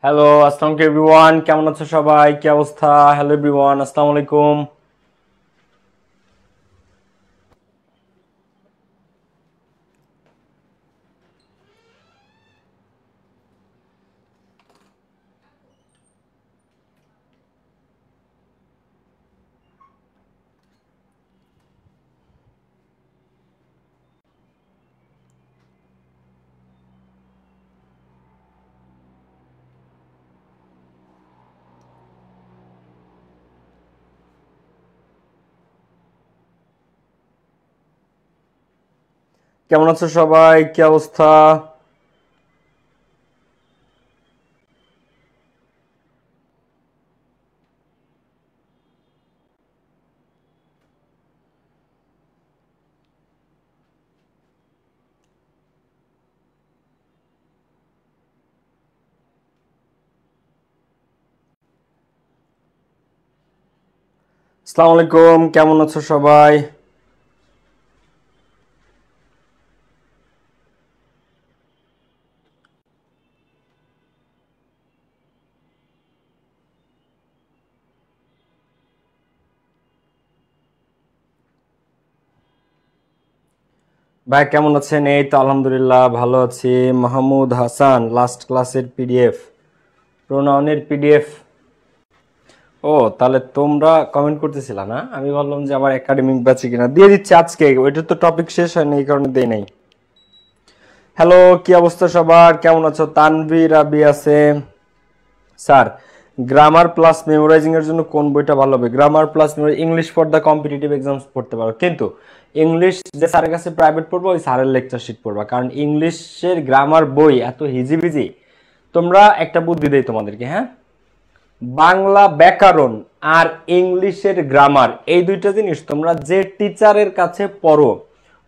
Hello, আসসালামু আলাইকুম everyone. কেমন আছো সবাই? কি অবস্থা? হ্যালো এভরিওয়ান, আসসালামু আলাইকুম। কেমন আছো সবাই? কি অবস্থা? আসসালামু আলাইকুম, কেমন আছো সবাই? ভাই কেমন আছেন? এই তো আলহামদুলিল্লাহ ভালো আছি। মাহমুদ হাসান, লাস্ট ক্লাসের পিডিএফ, প্রোনাউনের পিডিএফ। ও, তাহলে তোমরা কমেন্ট করতেছিলা না? আমি ভাবলাম যে আমার একাডেমিক ব্যাচে কিনা, দিয়ে দিচ্ছি আজকে। ওইটা তো টপিক শেষ হয়নি, এই কারণে দেই নাই। হ্যালো, কি অবস্থা সবার? কেমন আছো? তানভীর রাবি আছে। স্যার, গ্রামার প্লাস মেমোরাইজিং এর জন্য কোন বইটা ভালো হবে? Grammar plus English for the competitive exams পড়তে পারো, কিন্তু ইংলিশ যে স্যারের কাছে প্রাইভেট পড়বো ওই স্যারের লেকচার শিট পড়বা, কারণ ইংলিশের গ্রামার বই এত হিজিবিজি। তোমরা একটা বুদ্ধি দেই তোমাদেরকে, হ্যাঁ? বাংলা ব্যাকরণ আর ইংলিশের গ্রামার, এই দুইটা জিনিস তোমরা যে টিচারের কাছে পড়ো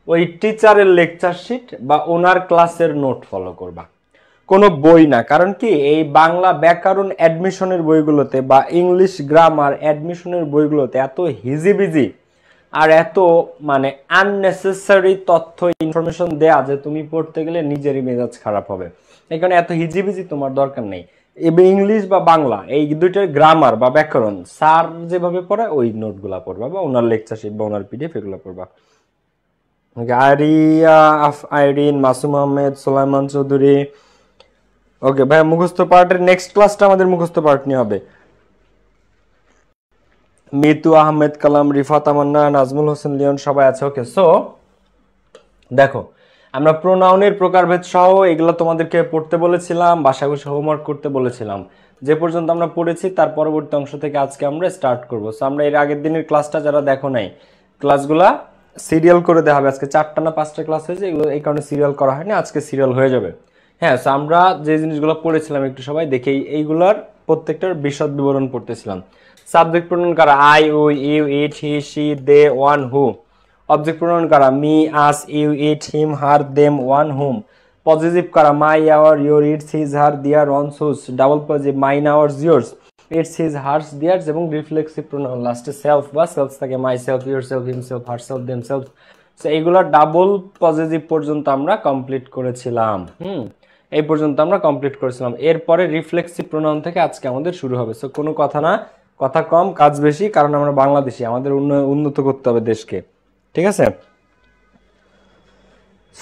ওই টিচারের লেকচার শিট বা ওনার ক্লাসের নোট ফলো করবা, কোনো বই না। কারণ কি, এই বাংলা ব্যাকরণ অ্যাডমিশনের বইগুলোতে বা ইংলিশ গ্রামার অ্যাডমিশনের বইগুলোতে এত হিজিবিজি আর এত মানে আননেসেসারি তথ্য ইনফরমেশন দেয়া যে তুমি পড়তে গেলে নিজেরই মেজাজ খারাপ হবে। এই কারণে এত হিজিবিজি তোমার দরকার নেই। এবার ইংলিশ বা বাংলা এই দুইটার গ্রামার বা ব্যাকরণ স্যার যেভাবে পড়ায় ওই নোটগুলা পড়বা বা ওনার লেকচার শিট বা ওনার পিডিএফ এগুলো পড়বা। আরিয়া, আইরিন, মাসুম আহমেদ, সোলাইমান চৌধুরী। ওকে ভাই, মুখস্থ পার্টের নেক্সট ক্লাসটা আমাদের মুখস্থ পার্ট নিয়ে হবে। মিতু আহমেদ, কালাম, রিফাত, তামান্না, নাজমুল হোসেন লিওন সবাই আছে। ওকে, সো দেখো, আমরা প্রোনাউনের প্রকারভেদ সহ এগুলো তোমাদেরকে পড়তে বলেছিলাম, বাসায় বসে হোমওয়ার্ক করতে বলেছিলাম। যে পর্যন্ত আমরা পড়েছি তার পরবর্তী অংশ থেকে আজকে আমরা স্টার্ট করব। সো আমরা এর আগের দিনের ক্লাসটা যারা দেখো নাই, ক্লাসগুলা সিরিয়াল করে দেওয়া হবে। আজকে 4টা না 5টা ক্লাস হয়েছে, এগুলো এই কারণে সিরিয়াল করা হয়নি, আজকে সিরিয়াল হয়ে যাবে। হ্যাঁ, সো আমরা যে জিনিসগুলো পড়েছিলাম একটু সবাই দেখেই এইগুলার প্রত্যেকটার বিশদ বিবরণ পড়তেছিলাম। সাবজেক্ট প্রোনাউন কারা? I, we, you, it, he, she, they, one, who. Object pronoun কারা? Me, us, you, it, him, her, them, one, whom. Possessive কারা? My, our, your, its, his, her, their, ones, whose. Double possessive mine, ours, yours, its, his, hers, theirs. এবং reflexive pronoun লাস্টে self বা self থাকে, myself, yourself, himself, herself, themself. So এইগুলা double positive পর্যন্ত আমরা complete করেছিলাম। এই পর্যন্ত আমরা কমপ্লিট করেছিলাম। এরপরে রিফ্লেক্সিভ প্রোনাউন থেকে আজকে আমাদের শুরু হবে। সো কোনো কথা না, কথা কম কাজ বেশি, কারণ আমরা বাংলাদেশি, আমাদের উন্নত করতে হবে দেশকে। ঠিক আছে?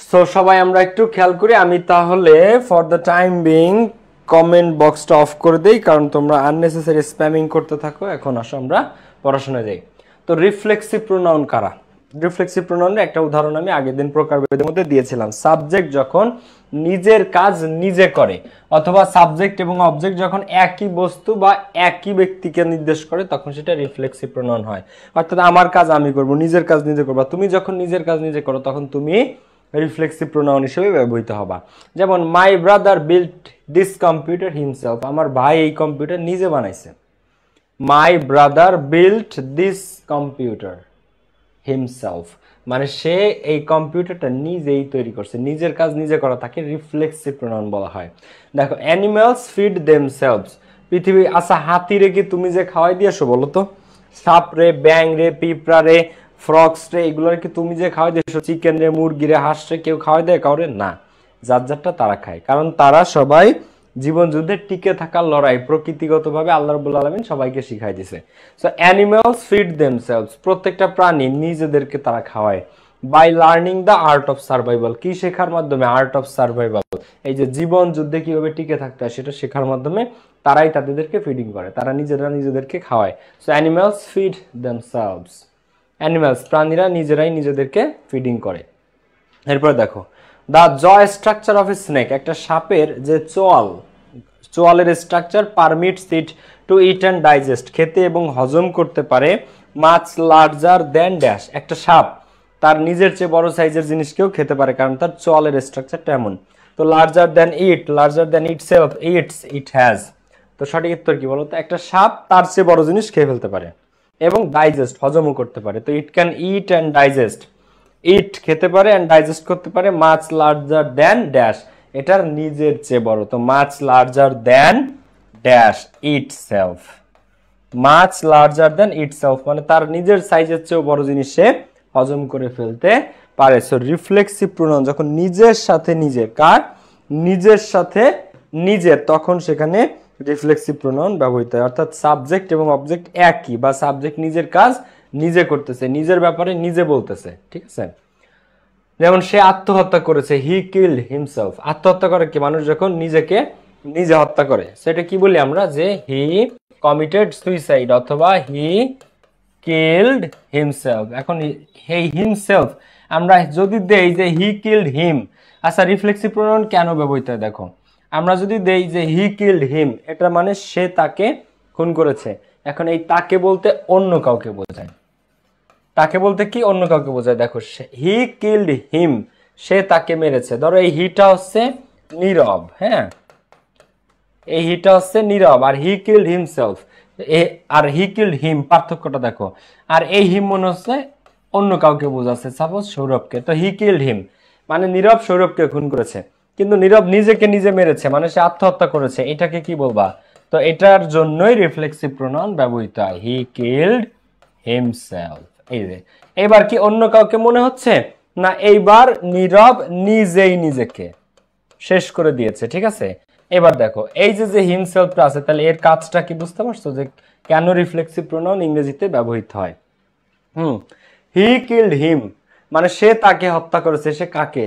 সো সবাই আমরা একটু খেয়াল করি। আমি তাহলে for the time being comment বক্সটা অফ করে দেই, কারণ তোমরা আননেসেসারি স্প্যামিং করতে থাকো। এখন আসো আমরা পড়াশোনায় যাই। তো রিফ্লেক্সিভ প্রোনাউন কারা? রিফ্লেক্সিভ প্রোনাউনের একটা উদাহরণ আমি আগের দিন প্রকারভেদের মধ্যে দিয়েছিলাম। সাবজেক্ট যখন নিজের কাজ নিজে করে, অথবা সাবজেক্ট এবং অবজেক্ট যখন একই বস্তু বা একই ব্যক্তিকে নির্দেশ করে, তখন সেটা রিফ্লেক্সিভ প্রোনাউন হয়। অর্থাৎ আমার কাজ আমি করব, নিজের কাজ নিজে করবা। তুমি যখন নিজের কাজ নিজে করো তখন তুমি রিফ্লেক্সিভ প্রোনাউন হিসেবে ব্যবহৃত হবা। যেমন my brother built this computer himself, আমার ভাই এই কম্পিউটার নিজে বানাইছে। My brother built this computer himself, মানে সে এই কম্পিউটারটা নিজেই তৈরি করছে। নিজের কাজ নিজে করা তাকে রিফ্লেক্সিভ প্রোনাউন বলা হয়। দেখো, অ্যানিমালস ফিড দেমসেলভস, পৃথিবী, আচ্ছা হাতিরে কি তুমি যে খাওয়াই দিয়েছো বলো তো? সাপ রে, ব্যাং রে, পিঁপড়া রে, ফ্রক্স রে, এগুলোর কি তুমি যে খাওয়াই দিয়েছো? চিকেন রে, মুরগি রে, হাঁস রে কেউ খাওয়াই দেয় কাউরে? না, যার যারটা তারা খায়, কারণ তারা সবাই জীবন যুদ্ধে টিকে থাকার লড়াই প্রকৃতিগতভাবে আল্লাহ রাব্বুল আলামিন সবাইকে শিখাই দিয়েছে। সো অ্যানিমালস ফিড দেমসেলভস, প্রত্যেকটা প্রাণী নিজেদেরকে তারা খাওয়ায়। By learning the art of survival, কি শেখার মাধ্যমে? আর্ট অফ সার্ভাইভাল, এই যে জীবন যুদ্ধে কিভাবে টিকে থাকতে হয় সেটা শেখার মাধ্যমে তারাই তাদেরকে ফিডিং করে, তারা নিজেরা নিজেদেরকে খাওয়ায়। So animals feed themselves, animals প্রাণীরা নিজেরাই নিজেদেরকে ফিডিং করে। এরপর দেখো the jaw structure of a snake, একটা সাপের যে চোয়ালের structure permits it to eat and digest, খেতে এবং হজম করতে পারে। মাছ লার্জার দেন ড্যাশ, একটা সাপ তার নিজের চেয়ে বড় সাইজের জিনিসকেও খেতে পারে কারণ তার চোয়ালের স্ট্রাকচারটা এমন। তো larger than it self it has, তো সঠিক উত্তর কি বলো তো? একটা সাপ তার চেয়ে বড় জিনিস খেয়ে ফেলতে পারে এবং ডাইজেস্ট হজমও করতে পারে। তো it can eat and digest, eat খেতে পারে অ্যান্ড ডাইজেস্ট করতে পারে। মাছ লার্জার দেন ড্যাশ, এটার নিজের চেয়ে বড়। তো মাছ larger than dash itself, মাছ লার্জার দেন ইট সেলফ মানে তার নিজের সাইজের চেয়েও বড় জিনিস সে হজম করে ফেলতে পারে। সো রিফ্লেক্সিভ প্রোনাউন যখন নিজের সাথে নিজে, কার? নিজের সাথে নিজের, তখন সেখানে রিফ্লেক্সিভ প্রোনাউন ব্যবহৃত হয়। অর্থাৎ সাবজেক্ট এবং অবজেক্ট একই, বা সাবজেক্ট নিজের কাজ নিজে করতেছে, নিজের ব্যাপারে নিজে বলতেছে, ঠিক আছে? যেমন সে আত্মহত্যা করেছে, হি কিল্ড হিমসেলফ। আত্মহত্যা করে কি? মানুষ যখন নিজেকে নিজে হত্যা করে সেটা কি বলি আমরা? যে হি কমিটেড সুইসাইড অথবা হি কিল্ড হিমসেলফ। এখন এই হিমসেলফ আমরা যদি দেই যে হি কিল্ড হিম, আচ্ছা রিফ্লেক্সিভ প্রোনাউন কেন ব্যবহৃত হয় দেখো। আমরা যদি দেই যে হি কিল্ড হিম, এটা মানে সে তাকে খুন করেছে। এখন এই তাকে বলতে অন্য কাউকে বোঝায়, তাকে বলতে কি অন্য কাউকে বোঝায়। দেখো হি কিল্ড হিম, সে তাকে মেরেছে। ধরো এই হিটা হচ্ছে নীরব, হ্যাঁ, এই হিটা হচ্ছে নীরব, আর হি কিল্ড হিমসেলফ আর হি কিল্ড হিম পার্থক্যটা দেখো। আর এই হিম মনে হচ্ছে অন্য কাউকে বোঝাচ্ছে, সাপোজ সৌরভকে। তো হি কিল্ড হিম মানে নীরব সৌরভকে খুন করেছে, কিন্তু নীরব নিজেকে নিজে মেরেছে মানে সে আত্মহত্যা করেছে, এটাকে কি বলবা? তো এটার জন্যই রিফ্লেক্সিভ প্রোনাউন ব্যবহৃত হয়, হি কিল্ড হিমসেলফ। এই যে এবার কি অন্য কাউকে মনে হচ্ছে না? এইবার নীরব নিজেই নিজেকে শেষ করে দিয়েছে, ঠিক আছে? এবার দেখো এই যে হিমসেলফটা আছে, তাহলে এর কাজটা কি বুঝতে পারছো যে কেন রিফ্লেক্সিভ প্রোনাউন ইংরেজিতে ব্যবহৃত হয়? হি কিল্ড হিম মানে সে তাকে হত্যা করেছে। সে কাকে?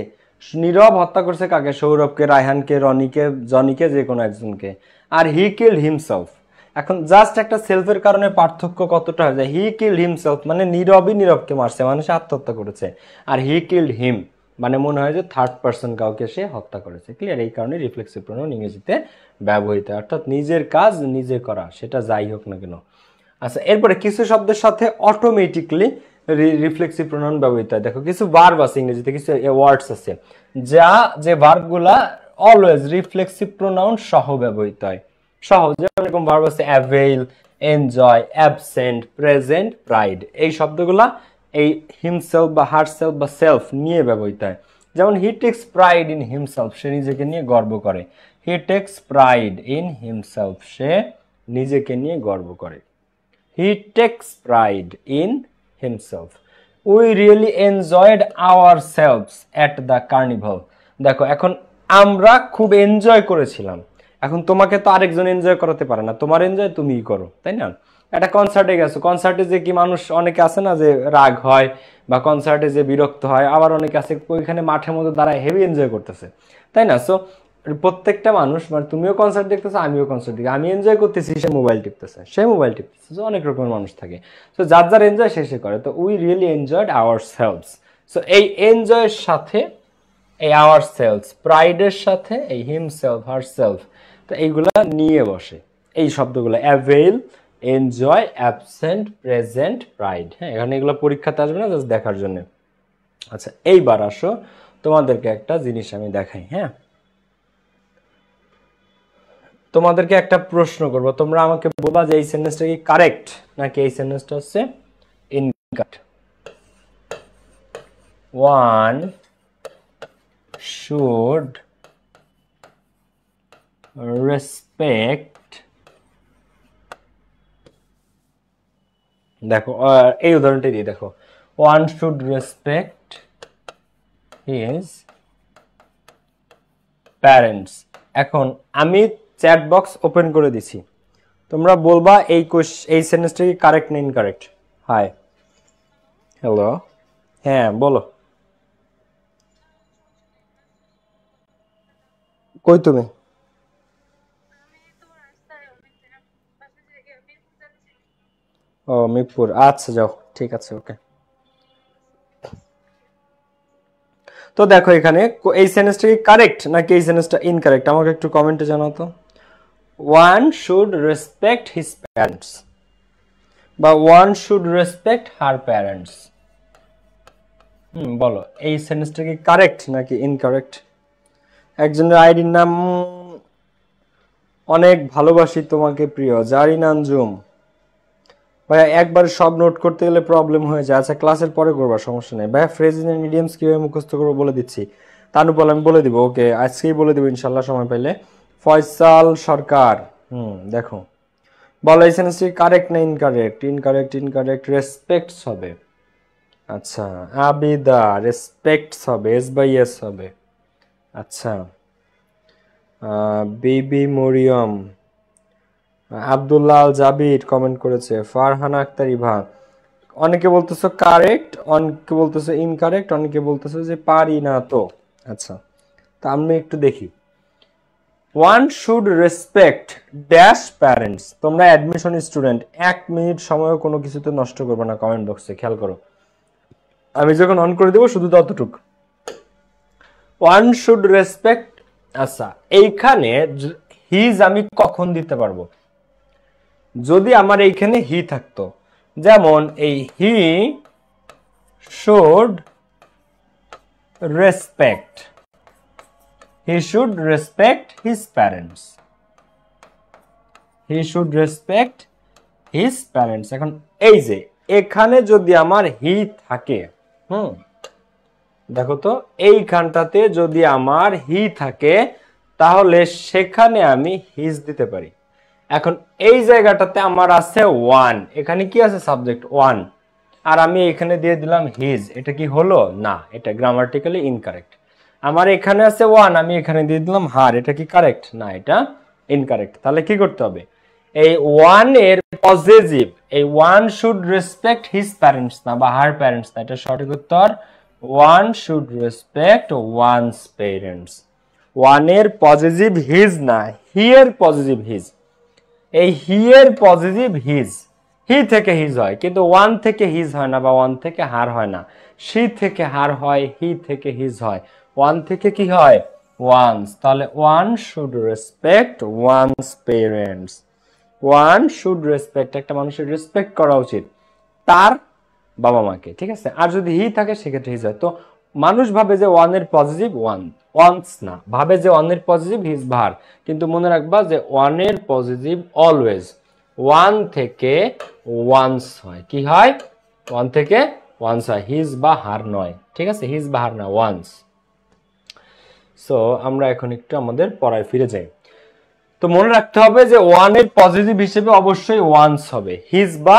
নীরব হত্যা করেছে কাকে? সৌরভকে, রায়হানকে, রনিকে, জনিকে, যে কোনো একজনকে। আর হি কিল্ড হিমসেলফ, এখন জাস্ট একটা সেলফের কারণে পার্থক্য কতটা হয়ে যায়। হি কিল্ড হিমসেলফ মানে নীরবই নীরবকে মারছে, মানে সে আত্মহত্যা করেছে। আর হি কিল্ড হিম মানে মনে হয় যে থার্ড পার্সন কাউকে সে হত্যা করেছে। ক্লিয়ার? এই কারণে রিফ্লেক্সিভ প্রোনাউন ইংরেজিতে ব্যবহৃত হয়, অর্থাৎ নিজের কাজ নিজে করা, সেটা যাই হোক না কেন। আচ্ছা এরপরে কিছু শব্দের সাথে অটোমেটিকলি রিফ্লেক্সিভ প্রোনাউন ব্যবহৃত হয়। দেখো কিছু ভার্ব আছে ইংরেজিতে, কিছু ওয়ার্ডস আছে যে ভার্বগুলা অলওয়েজ রিফ্লেক্সিভ প্রোনাউন সহ ব্যবহৃত হয়। সহ যেরকম ভার্ব আছে avail, enjoy, absent, present, pride. এই শব্দগুলা এই হিমসেলফ বা হারসেলফ বা সেলফ নিয়ে ব্যবহৃত হয়। যেমন he takes pride in himself, সে নিজেকে নিয়ে গর্ব করে। He takes pride in himself, সে নিজেকে নিয়ে গর্ব করে। He takes pride in himself. We really enjoyed ourselves at the carnival. দেখো এখন আমরা খুব এনজয় করেছিলাম। এখন তোমাকে তো আরেকজন এনজয় করাতে পারে না, তোমার এনজয় তুমিই করো, তাই না? একটা কনসার্টে গেছো, কনসার্টে যে কি মানুষ অনেকে আছে না যে রাগ হয় বা কনসার্টে যে বিরক্ত হয়, আবার অনেকে আছে ওইখানে মাঠের মধ্যে দাঁড়ায় হেভি এনজয় করতেছে, তাই না? সো প্রত্যেকটা মানুষ, মানে তুমিও কনসার্ট দেখতেছো, আমিও কনসার্ট দেখি, আমি এনজয় করতেছি, সে মোবাইল টিপতেছে, অনেক রকমের মানুষ থাকে। সো যার যার এনজয় সে করে। তো we really enjoyed ourselves. So এই এনজয়ের সাথে এই আওয়ারসেলভস, প্রাইডের সাথে এই হিমসেলফ, হারসেলফ, তো এইগুলা নিয়ে বসে এই শব্দগুলো avail, enjoy, absent, present, pride. হ্যাঁ, এখানে এগুলো পরীক্ষাতে আসবে না, জাস্ট দেখার জন্য। আচ্ছা এইবার আসো তোমাদেরকে একটা জিনিস আমি দেখাই। হ্যাঁ, তোমাদেরকে একটা প্রশ্ন করব, তোমরা আমাকে বলবা যে এই সেন্টেন্সটা কি কারেক্ট নাকি এই সেন্টেন্সটা হচ্ছে ইনকারেক্ট। ওয়ান শুড রেসপেক্ট, দেখো এই উদাহরণটা দিয়ে দেখো, one should respect his parents. এখন আমি চ্যাট বক্স ওপেন করে দিছি, তোমরা বলবা এই সেন্টেন্সটা কি কারেক্ট না ইনকারেক্ট। হাই, হ্যালো, হ্যাঁ বলো। কই তুমি? ও মিরপুর, আচ্ছা যাও, ঠিক আছে, ওকে। তো দেখো এখানে এই সেন্টেন্সটা কি কারেক্ট নাকি এই সেন্টেন্সটা ইনকারেক্ট, আমাকে একটু কমেন্টে জানাও তো। One should respect his parents বা one should respect her parents. বলো এই সেন্টেন্সটা কি কারেক্ট নাকি ইনকারেক্ট। একজনের আইডির নাম অনেক ভালোবাসি তোমাকে প্রিয়, জারিন আঞ্জুম। ভাইয়া একবার সব নোট করতে গেলে প্রবলেম হয়ে যায়। আচ্ছা ক্লাসের পরে করবা, সমস্যা নেই ভাইয়া। ফ্রেজিং এন্ড ইডিয়মস কিভাবে মুখস্থ করবো বলে দিচ্ছি, তানুপল আমি বলে দিব, ওকে আজকেই বলে দিব ইনশাল্লাহ সময় পাইলে। ফয়সাল সরকার, দেখো বলো এই সেন্টেন্সটি কারেক্ট না ইনকারেক্ট। ইনকারেক্ট, ইনকারেক্ট, রেসপেক্টস হবে। আচ্ছা আবিদা, রেসপেক্টস হবে, এস বাই এস হবে। আচ্ছা বিবি মরিয়ম, আব্দুল্লাহ আল জাবির কমেন্ট করেছে, ফারহানা আক্তার ইভা। অনেকে বলতেছো কারেক্ট, অনেকে বলতেছো ইনকারেক্ট, অনেকে বলতেছো যে পারি না তো। আচ্ছা তা আমি একটু দেখি। One should respect dash parents. তোমরা অ্যাডমিশন স্টুডেন্ট, 1 মিনিট সময়ও কোনো কিছুতে নষ্ট করবে না কমেন্ট বক্সে, খেয়াল করো। আমি যখন অন করে দেবো শুধু ততটুক। One should respect. আচ্ছা এইখানে হিজ আমি কখন দিতে পারবো, যদি আমার এইখানে হি থাকতো, যেমন এই he should respect, he should respect his parents, he should respect his parents. এখন এই যে এখানে যদি আমার হি থাকে, দেখো তো এইখানটাতে যদি আমার হি থাকে তাহলে সেখানে আমি হিজ দিতে পারি। এখন এই জায়গাটাতে আমার আছে ওয়ান, এখানে কি আছে সাবজেক্ট ওয়ান, আর আমি এখানে দিয়ে দিলাম হিজ, এটা কি হলো না, এটা গ্রামাটিক্যালি ইনকারেক্ট। আমার এখানে আছে ওয়ান, আমি এখানে দিয়ে দিলাম হার, এটা কি কারেক্ট না, এটা ইনকারেক্ট। তাহলে কি করতে হবে, এই ওয়ান এর পজিটিভ, এই one should respect his parents না বা হার প্যারেন্টস না, এটা সঠিক উত্তর one should respect one's parents. One এর পজিটিভ হিজ না, হি এর পজিটিভ হিজ। এই হি এর পজিটিভ হিজ, হি থেকে হিজ হয়, কিন্তু ওয়ান থেকে হিজ হয় না বা ওয়ান থেকে হার হয় না। সি থেকে হার হয়, হি থেকে হিজ হয়, ওয়ান থেকে কি হয় ওয়ান্স। তাহলে one should respect one's parents. One should respect, একটা মানুষের রেসপেক্ট করা উচিত তার বাবা মাকে, ঠিক আছে। আর যদি হি থাকে সেক্ষেত্রে হিজ হয়। তো মানুষ ভাবে যে ওয়ানের পজিটিভ ওয়ান, ওয়ান্স না, ভাবে যে ওয়ানের পজিটিভ হিজ ভার, কিন্তু মনে রাখবা যে ওয়ানের পজিটিভ অলওয়েজ ওয়ান থেকে ওয়ান্স হয়। কি হয়, ওয়ান থেকে ওয়ান্স হয়, হিজ বা হার নয়, ঠিক আছে, হিজ বা হার না, ওয়ান্স। সো আমরা এখন একটু আমাদের পড়ায় ফিরে যাই। তো মনে রাখতে হবে যে ওয়ানের পজিটিভ হিসেবে অবশ্যই ওয়ান্স হবে, হিজ বা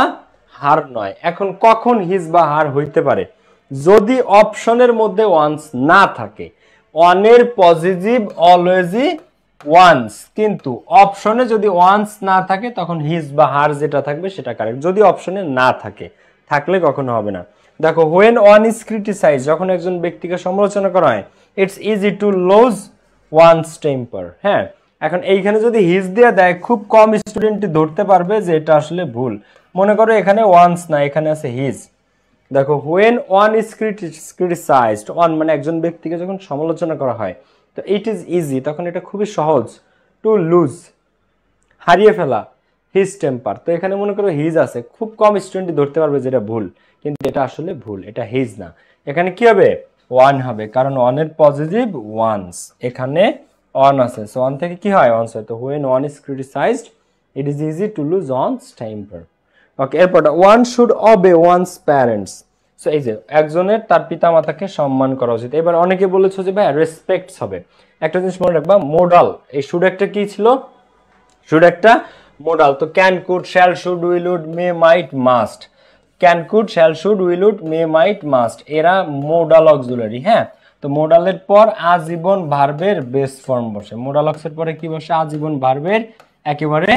হার নয়। এখন কখন হিজ বা হার হইতে পারে, যদি অপশনের মধ্যে ওয়ান্স না থাকে। ওয়ানের পজিটিভ অলওয়েজই ওয়ান্স, কিন্তু অপশনে যদি ওয়ান্স না থাকে তখন হিজ বা হার যেটা থাকবে সেটা কারেক্ট, যদি অপশনে না থাকে, থাকলে কখনো হবে না। দেখো হোয়েন ওয়ান ইজ ক্রিটিসাইজ, যখন একজন ব্যক্তিকে সমালোচনা করা হয়, it's easy to lose one's temper. হ্যাঁ, এখন এইখানে যদি হিজ দিয়ে দেয় খুব কম স্টুডেন্টই ধরতে পারবে যে এটা আসলে ভুল। মনে করো এখানে ওয়ান্স না, এখানে আছে হিজ। দেখো when one is criticised, one মানে একজন ব্যক্তিকে যখন সমালোচনা করা হয়, তো ইট ইজ ইজি, তখন এটা খুবই সহজ, টু লুজ হারিয়ে ফেলা হিজ টেম্পার। তো এখানে মনে করো হিজ আছে, খুব কম স্টুডেন্টই ধরতে পারবে যেটা ভুল, কিন্তু এটা আসলে ভুল, এটা হিজ না। এখানে কি হবে, ওয়ান হবে, কারণ ওয়ানের পজিটিভ ওয়ান্স, এখানে অন আছে, সো ওয়ান থেকে কি হয় ওয়ান্স হয়। তো when one is criticised it is easy to lose one's temper. Okay, এরপর one should obey one's parents. So এই যে একজনের তার পিতামাতাকে সম্মান করা উচিত। এবার অনেকে বলেছো যে ভাই রেসপেক্টস হবে, একটা জিনিস মনে রাখবা, মোডাল, এই শুড একটা কি ছিল, শুড একটা মোডাল। তো can, could, shall, should, will, would, may, might, must. Can, could, shall, should, will, would, may, might, must, এরা মোডাল অক্সিলারি। হ্যাঁ, তো মোডালের পর আজীবন ভার্বের বেস ফর্ম বসে। মোডাল অক্সের পরে কি বসে? আজীবন ভার্বের একেবারে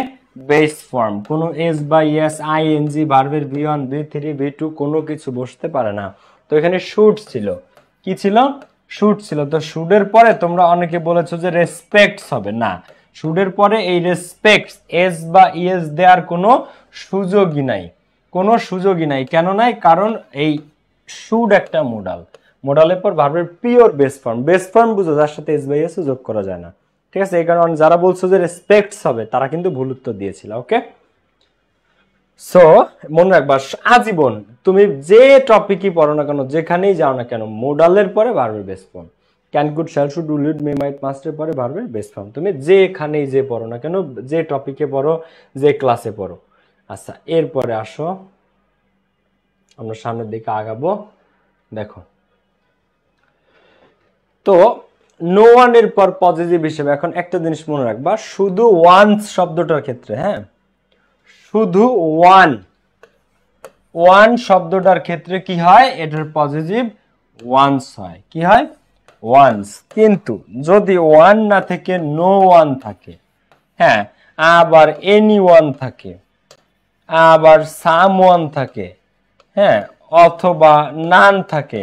বেস ফর্ম। কোনো এস বা ইএস আইএনজি ভার্বের ভি1 ভি3 ভি2 কোনো কিছু বসতে পারে না। তো এখানে শুড ছিল, কি ছিল? শুড ছিল। তো শুডের পরে তোমরা অনেকে বলেছো যে রেসপেক্টস হবে না, শুডের পরে এই রেসপেক্টস এস বা ইএস দেওয়ার কোনো সুযোগই নাই, কোনো সুযোগই নাই। কেন নাই? কারণ এই শুড একটা মোডাল, মোডালের পর ভার্বের pure base form. Base form বুঝো যার সাথে এস বাই এস যোগ করা যায় না, ঠিক আছে? এই কারণে যারা বলছো যে রেসপেক্টস হবে তারা কিন্তু ভুল উত্তর দিয়েছিল। ওকে, সো মনে রাখবা আজীবন তুমি যে টপিকই পড়ো না কেন, যেখানেই যাও না কেন, মোডালের পরে ভার্বের base form. Can, could, shall, should, will, would, may, might, মাস্টের পরে ভার্বের বেস ফর্ম। তুমি যেখানেই যে পড়ো না কেন, যে টপিকে পড়ো, যে ক্লাসে পড়ো। আচ্ছা, এরপরে আসো আমরা সামনের দিকে আগাবো। দেখো, তো নো ওয়ানের পর পজিটিভ হিসেবে এখন একটা জিনিস মনে রাখবা, শুধু ওয়ান্স শব্দটার ক্ষেত্রে, হ্যাঁ, শুধু ওয়ান শব্দটার ক্ষেত্রে কি হয়? এটার পজিটিভ ওয়ান্স হয়। কি হয়? ওয়ান্স। কিন্তু যদি ওয়ান না থেকে নো ওয়ান থাকে, হ্যাঁ, আবার এনি ওয়ান থাকে, আবার সাম ওয়ান থাকে, হ্যাঁ, অথবা নান থাকে,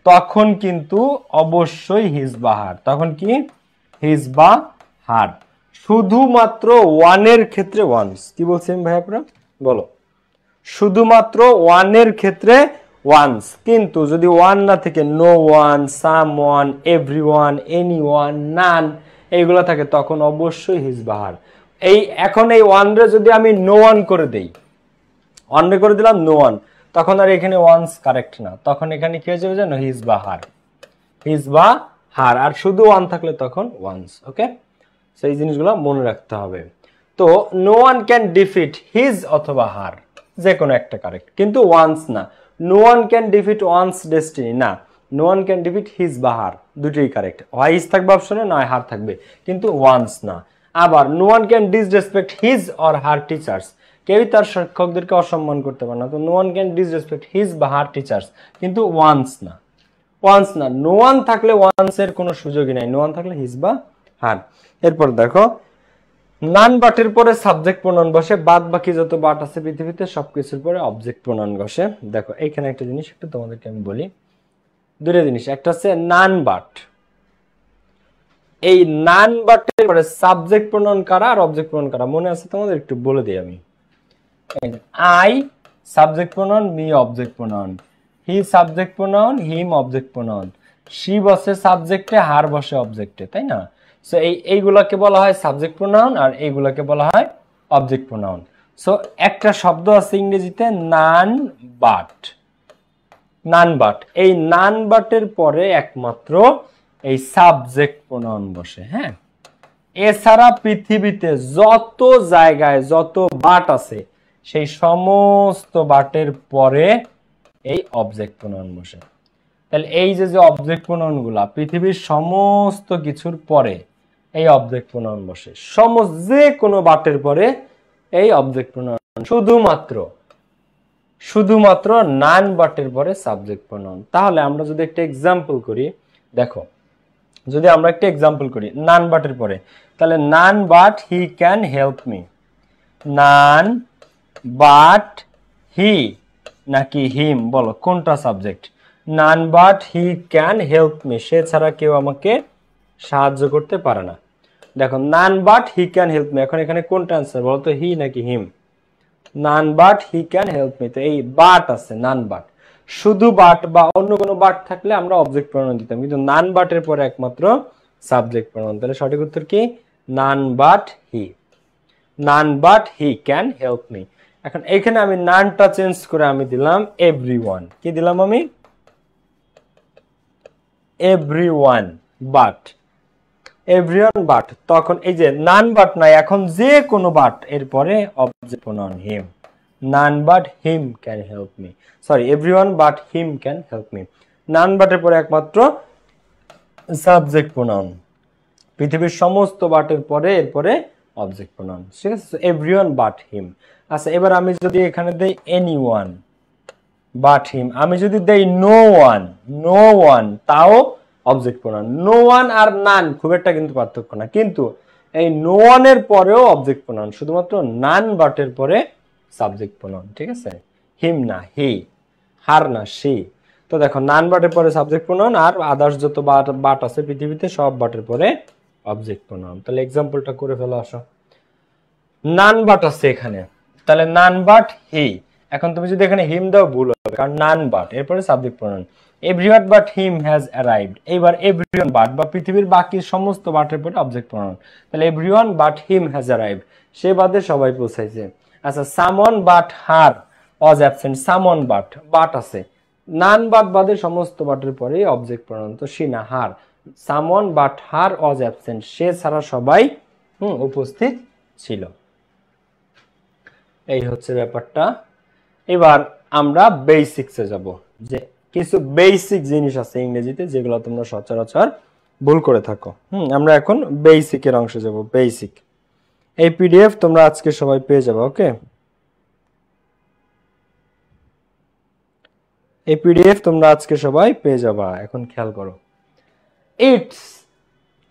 তখন কিন্তু অবশ্যই হিজ বা হার। তখন কি? হিজ বা হার। শুধুমাত্র ওয়ানের ক্ষেত্রে ওয়ান্স। কি বলছেন ভাই আপনারা? বলো। শুধুমাত্র ওয়ানের ক্ষেত্রে ওয়ান্স, কিন্তু যদি ওয়ান না থেকে no one, someone, everyone, anyone, none এইগুলো থাকে তখন অবশ্যই হিজ বা হার। এই এখন এই ওয়ানরে যদি আমি নো ওয়ান করে দেই, ওয়ানরে করে দিলাম নো ওয়ান, তখন আর এখানে ওয়ান্স কারেক্ট না, তখন এখানে কি হয়ে যাবে জানো? হিজ বা হার, হিজ বা হার। আর শুধু ওয়ান থাকলে তখন ওয়ান্স। ওকে, সেই জিনিসগুলো মনে রাখতে হবে। তো no one can defeat his অথবা হার, যে কোনো একটা কারেক্ট, কিন্তু ওয়ান্স না। No one can defeat one's destiny, না, no one can defeat his বা হার, দুটোই কারেক্ট। হয় হিজ থাকবে অপশনে, নয় হার থাকবে, কিন্তু ওয়ান্স না। আবার no one can disrespect his or her teachers, কেউই তার শিক্ষকদেরকে অসম্মান করতে পারে না। তো no one can disrespect his বা হার টিচার্স, কিন্তু ওয়ান্স না, ওয়ান্স না। নো ওয়ান থাকলে ওয়ান্স এর কোনো সুযোগই নাই, নো ওয়ান থাকলে হিজ বা হার। এরপর দেখো, নান বাটের পরে সাবজেক্ট প্রোনাউন বসে, বাদ বাকি যত বাট আছে পৃথিবীতে সবকিছুর পরে অবজেক্ট প্রোনাউন বসে। দেখো এইখানে একটা জিনিস একটু তোমাদেরকে আমি বলি, দুটো জিনিস। একটা হচ্ছে নান বাট, এই নান বাটের পরে সাবজেক্ট প্রোনাউন কারা আর অবজেক্ট প্রোনাউন কারা মনে আছে তোমাদের? একটু বলে দিই আমি। I subject pronoun, me object pronoun, he subject pronoun, him object pronoun, she বসে সাবজেক্টে, হার বসে অবজেক্টে, তাই না? সো এইগুলাকে বলা হয় সাবজেক্ট প্রোনাউন আর এইগুলাকে বলা হয় অবজেক্ট প্রোনাউন। সো একটা শব্দ আছে ইংরেজিতে নান বাট, নান বাট। এই নান বাটের পরে একমাত্র এই সাবজেক্ট প্রোনাউন বসে, হ্যাঁ। এছাড়া পৃথিবীতে যত জায়গায় যত বাট আছে সেই সমস্ত বাটের পরে এই অবজেক্ট প্রোনাউন বসে। তাহলে এই যে যে অবজেক্ট প্রোনাউন গুলা পৃথিবীর সমস্ত কিছুর পরে এই অবজেক্ট প্রোনাউন বসে, সমস্ত যে কোনো বাটের পরে এই অবজেক্ট প্রোনাউন। শুধুমাত্র নান বাটের পরে সাবজেক্ট প্রোনাউন। তাহলে আমরা যদি একটা এক্সাম্পল করি, দেখো যদি আমরা একটা এক্সাম্পল করি নান বাটের পরে, তাহলে none but he can help me, none but he নাকি হিম, বলো কোনটা subject? None but he can help me, সে ছাড়া কেউ আমাকে সাহায্য করতে পারে না। দেখো none but he can help me, এখন এখানে কোনটা আনসার বলো তো? হি নাকি him? None but he can help me, তো এই বাট আছে নান বাট। শুধু বাট বা অন্য কোনো বাট থাকলে আমরা অবজেক্ট প্রোনাউন দিতাম, কিন্তু নান বাটের পরে একমাত্র সাবজেক্ট প্রোনাউন। তাহলে সঠিক উত্তর কি? নান but he, naan but he can help me. এখন এখানে আমি নানটা চেঞ্জ করে আমি দিলাম এভরিওয়ান। কি দিলাম আমি? Everyone but, everyone but. তখন এই যে নান বাট নাই, এখন যে কোনো বাট এরপরে object pronoun him, none but him can help me, sorry everyone but him can help me. None বাটের পরে একমাত্র সাবজেক্ট প্রোনাউন, পৃথিবীর সমস্ত বাটের পরে এরপরে অবজেক্ট প্রোনাউন, ঠিক আছে? এভরিওয়ান বাট হিম। আচ্ছা এবার আমি যদি এখানে দেই এনিওয়ান বাট হিম, আমি যদি দেই নো ওয়ান তাও অবজেক্ট প্রোনাউন। নো ওয়ান আর নান খুব একটা কিন্তু পার্থক্য না, কিন্তু এই নো ওয়ানের পরেও অবজেক্ট প্রোনাউন, শুধুমাত্র নান বাটের পরে সাবজেক্ট প্রোনাউন, ঠিক আছে? হিম না হি, হার না সি। তো দেখো নান বাটের পরে সাবজেক্ট প্রোনাউন, আর আদার্স যত বাট আছে পৃথিবীতে সব বাটের পরে অবজেক্ট প্রোনাউন। তাহলে এক্সাম্পলটা করে ফেলো আসো। নান বাট আছে এখানে, তাহলে নান বাট হি। এখন তুমি যদি এখানে হিম দাও ভুল হবে, কারণ নান বাট এরপরে subject pronoun. Everyone but him has arrived. এইবার এভরিওয়ান বাট বা পৃথিবীর বাকি সমস্ত বাটের পরে অবজেক্ট প্রোনাউন। তাহলে everyone but him has arrived, সে বাদে সবাই পৌঁছাইছে। আচ্ছা, Suman but her was absent. Suman but, but আছে, নান বাট বাদে সমস্ত বাটের পরে অবজেক্ট প্রোনাউন, তো সে না হার। সামন বাট হার ওয়াজ অ্যাবসেন্ট, সে ছাড়া সবাই উপস্থিত ছিল। এই হচ্ছে ব্যাপারটা। এবার আমরা বেসিক্সে যাব, যে কিছু বেসিক জিনিস আছে ইংরেজিতে যেগুলো তোমরা সচরাচর ভুল করে থাকো। আমরা এখন বেসিকের অংশে যাব। বেসিক, এই পিডিএফ তোমরা আজকে সবাই পেয়ে যাবে। ওকে, এই পিডিএফ তোমরা আজকে সবাই পেয়ে যাবা। এখন খেয়াল করো, ইটস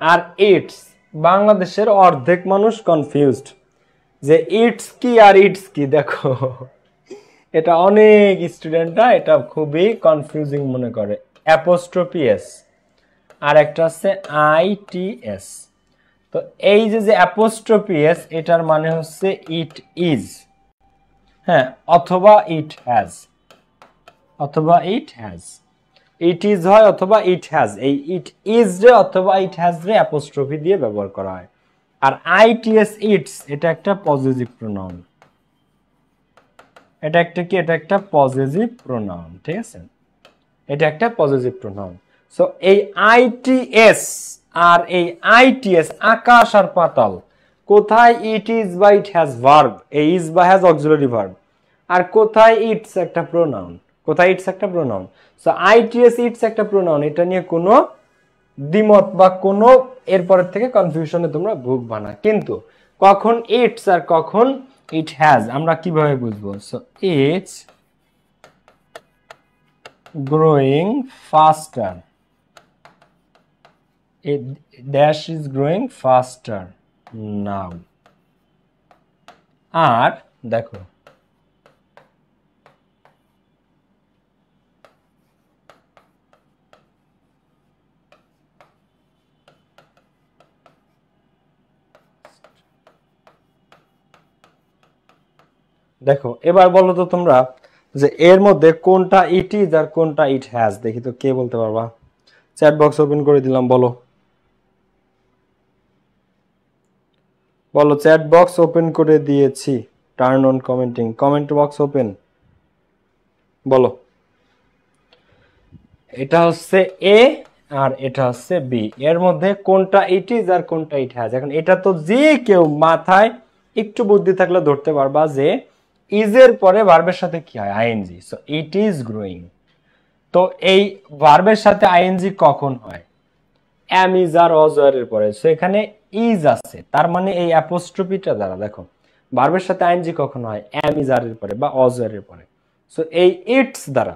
আর ইটস, বাংলাদেশের অর্ধেক মানুষ কনফিউজড যে ইটস কি আর ইটস কি। দেখো, এটা অনেক স্টুডেন্টরা এটা খুবই কনফিউজিং মনে করে। অ্যাপোস্ট্রফি এস আর একটা আছে আইটিএস। তো এই যে অ্যাপোস্ট্রফি এস, এটার মানে হচ্ছে ইট ইজ, হ্যাঁ, অথবা ইট হ্যাজ, অথবা ইট হ্যাজ। ইট ইজ হয় অথবা ইট হ্যাজ, এই ইট ইজ রে অথবা ইট হ্যাজ রে অ্যাপোস্ট্রফি দিয়ে ব্যবহার করা হয়। আর আইটিএস ইটস, এটা একটা পজিটিভ প্রোনাউন। এটা একটা কি? এটা একটা পজিটিভ প্রোনাউন, ঠিক আছে? এটা একটা পজিটিভ প্রোনাউন। সো এই আইটিএস আর এই আইটিএস আকাশ আর পাতাল। কোথায় ইট ইজ বা ইট হ্যাজ ভার্ব, এই ইজ বা হ্যাজ অক্সিলারি ভার্ব, আর কোথায় ইটস একটা প্রোনাউন, কোথায় ইটস একটা প্রোনাউন। সো আইটিএস ইটস একটা প্রোনাউন, এটা নিয়ে কোনো দ্বিমত বা কোনো এরপরের থেকে কনফিউশনে তোমরা ভুগবা না। কিন্তু কখন ইটস আর কখন ইট হ্যাজ আমরা কিভাবে বুঝবো? So it's growing faster, a dash is growing faster now। আর দেখো, দেখো এবার বলো তো তোমরা যে এর মধ্যে কোনটা ইট ইজ আর কোনটা ইট হ্যাজ। দেখি তো কে বলতে পারবা। চ্যাট বক্স ওপেন করে দিলাম, বলো বলো, চ্যাট বক্স ওপেন করে দিয়েছি। Turn on commenting, comment box open, বলো। এটা হচ্ছে এ আর এটা হচ্ছে বি, এর মধ্যে কোনটা ইট ইজ আর কোনটা ইট হ্যাজ। এখন এটা তো যে কেউ মাথায় একটু বুদ্ধি থাকলে ধরতে পারবা যে ইজ এর পরে ভার্বের সাথে কি হয়? ING. So it is growing. তো এই ভার্বের সাথে আইএনজি কখন হয়? এম ইজ আর অজয়ের পরে। সো এখানে ইজ আছে, তার মানে এই অ্যাপোস্ট্রফিটা দ্বারা দেখো ভার্বের সাথে আইএনজি কখন হয়? এম ইজ আর এর পরে বা অজয়ের পরে। সো এই ইটস দ্বারা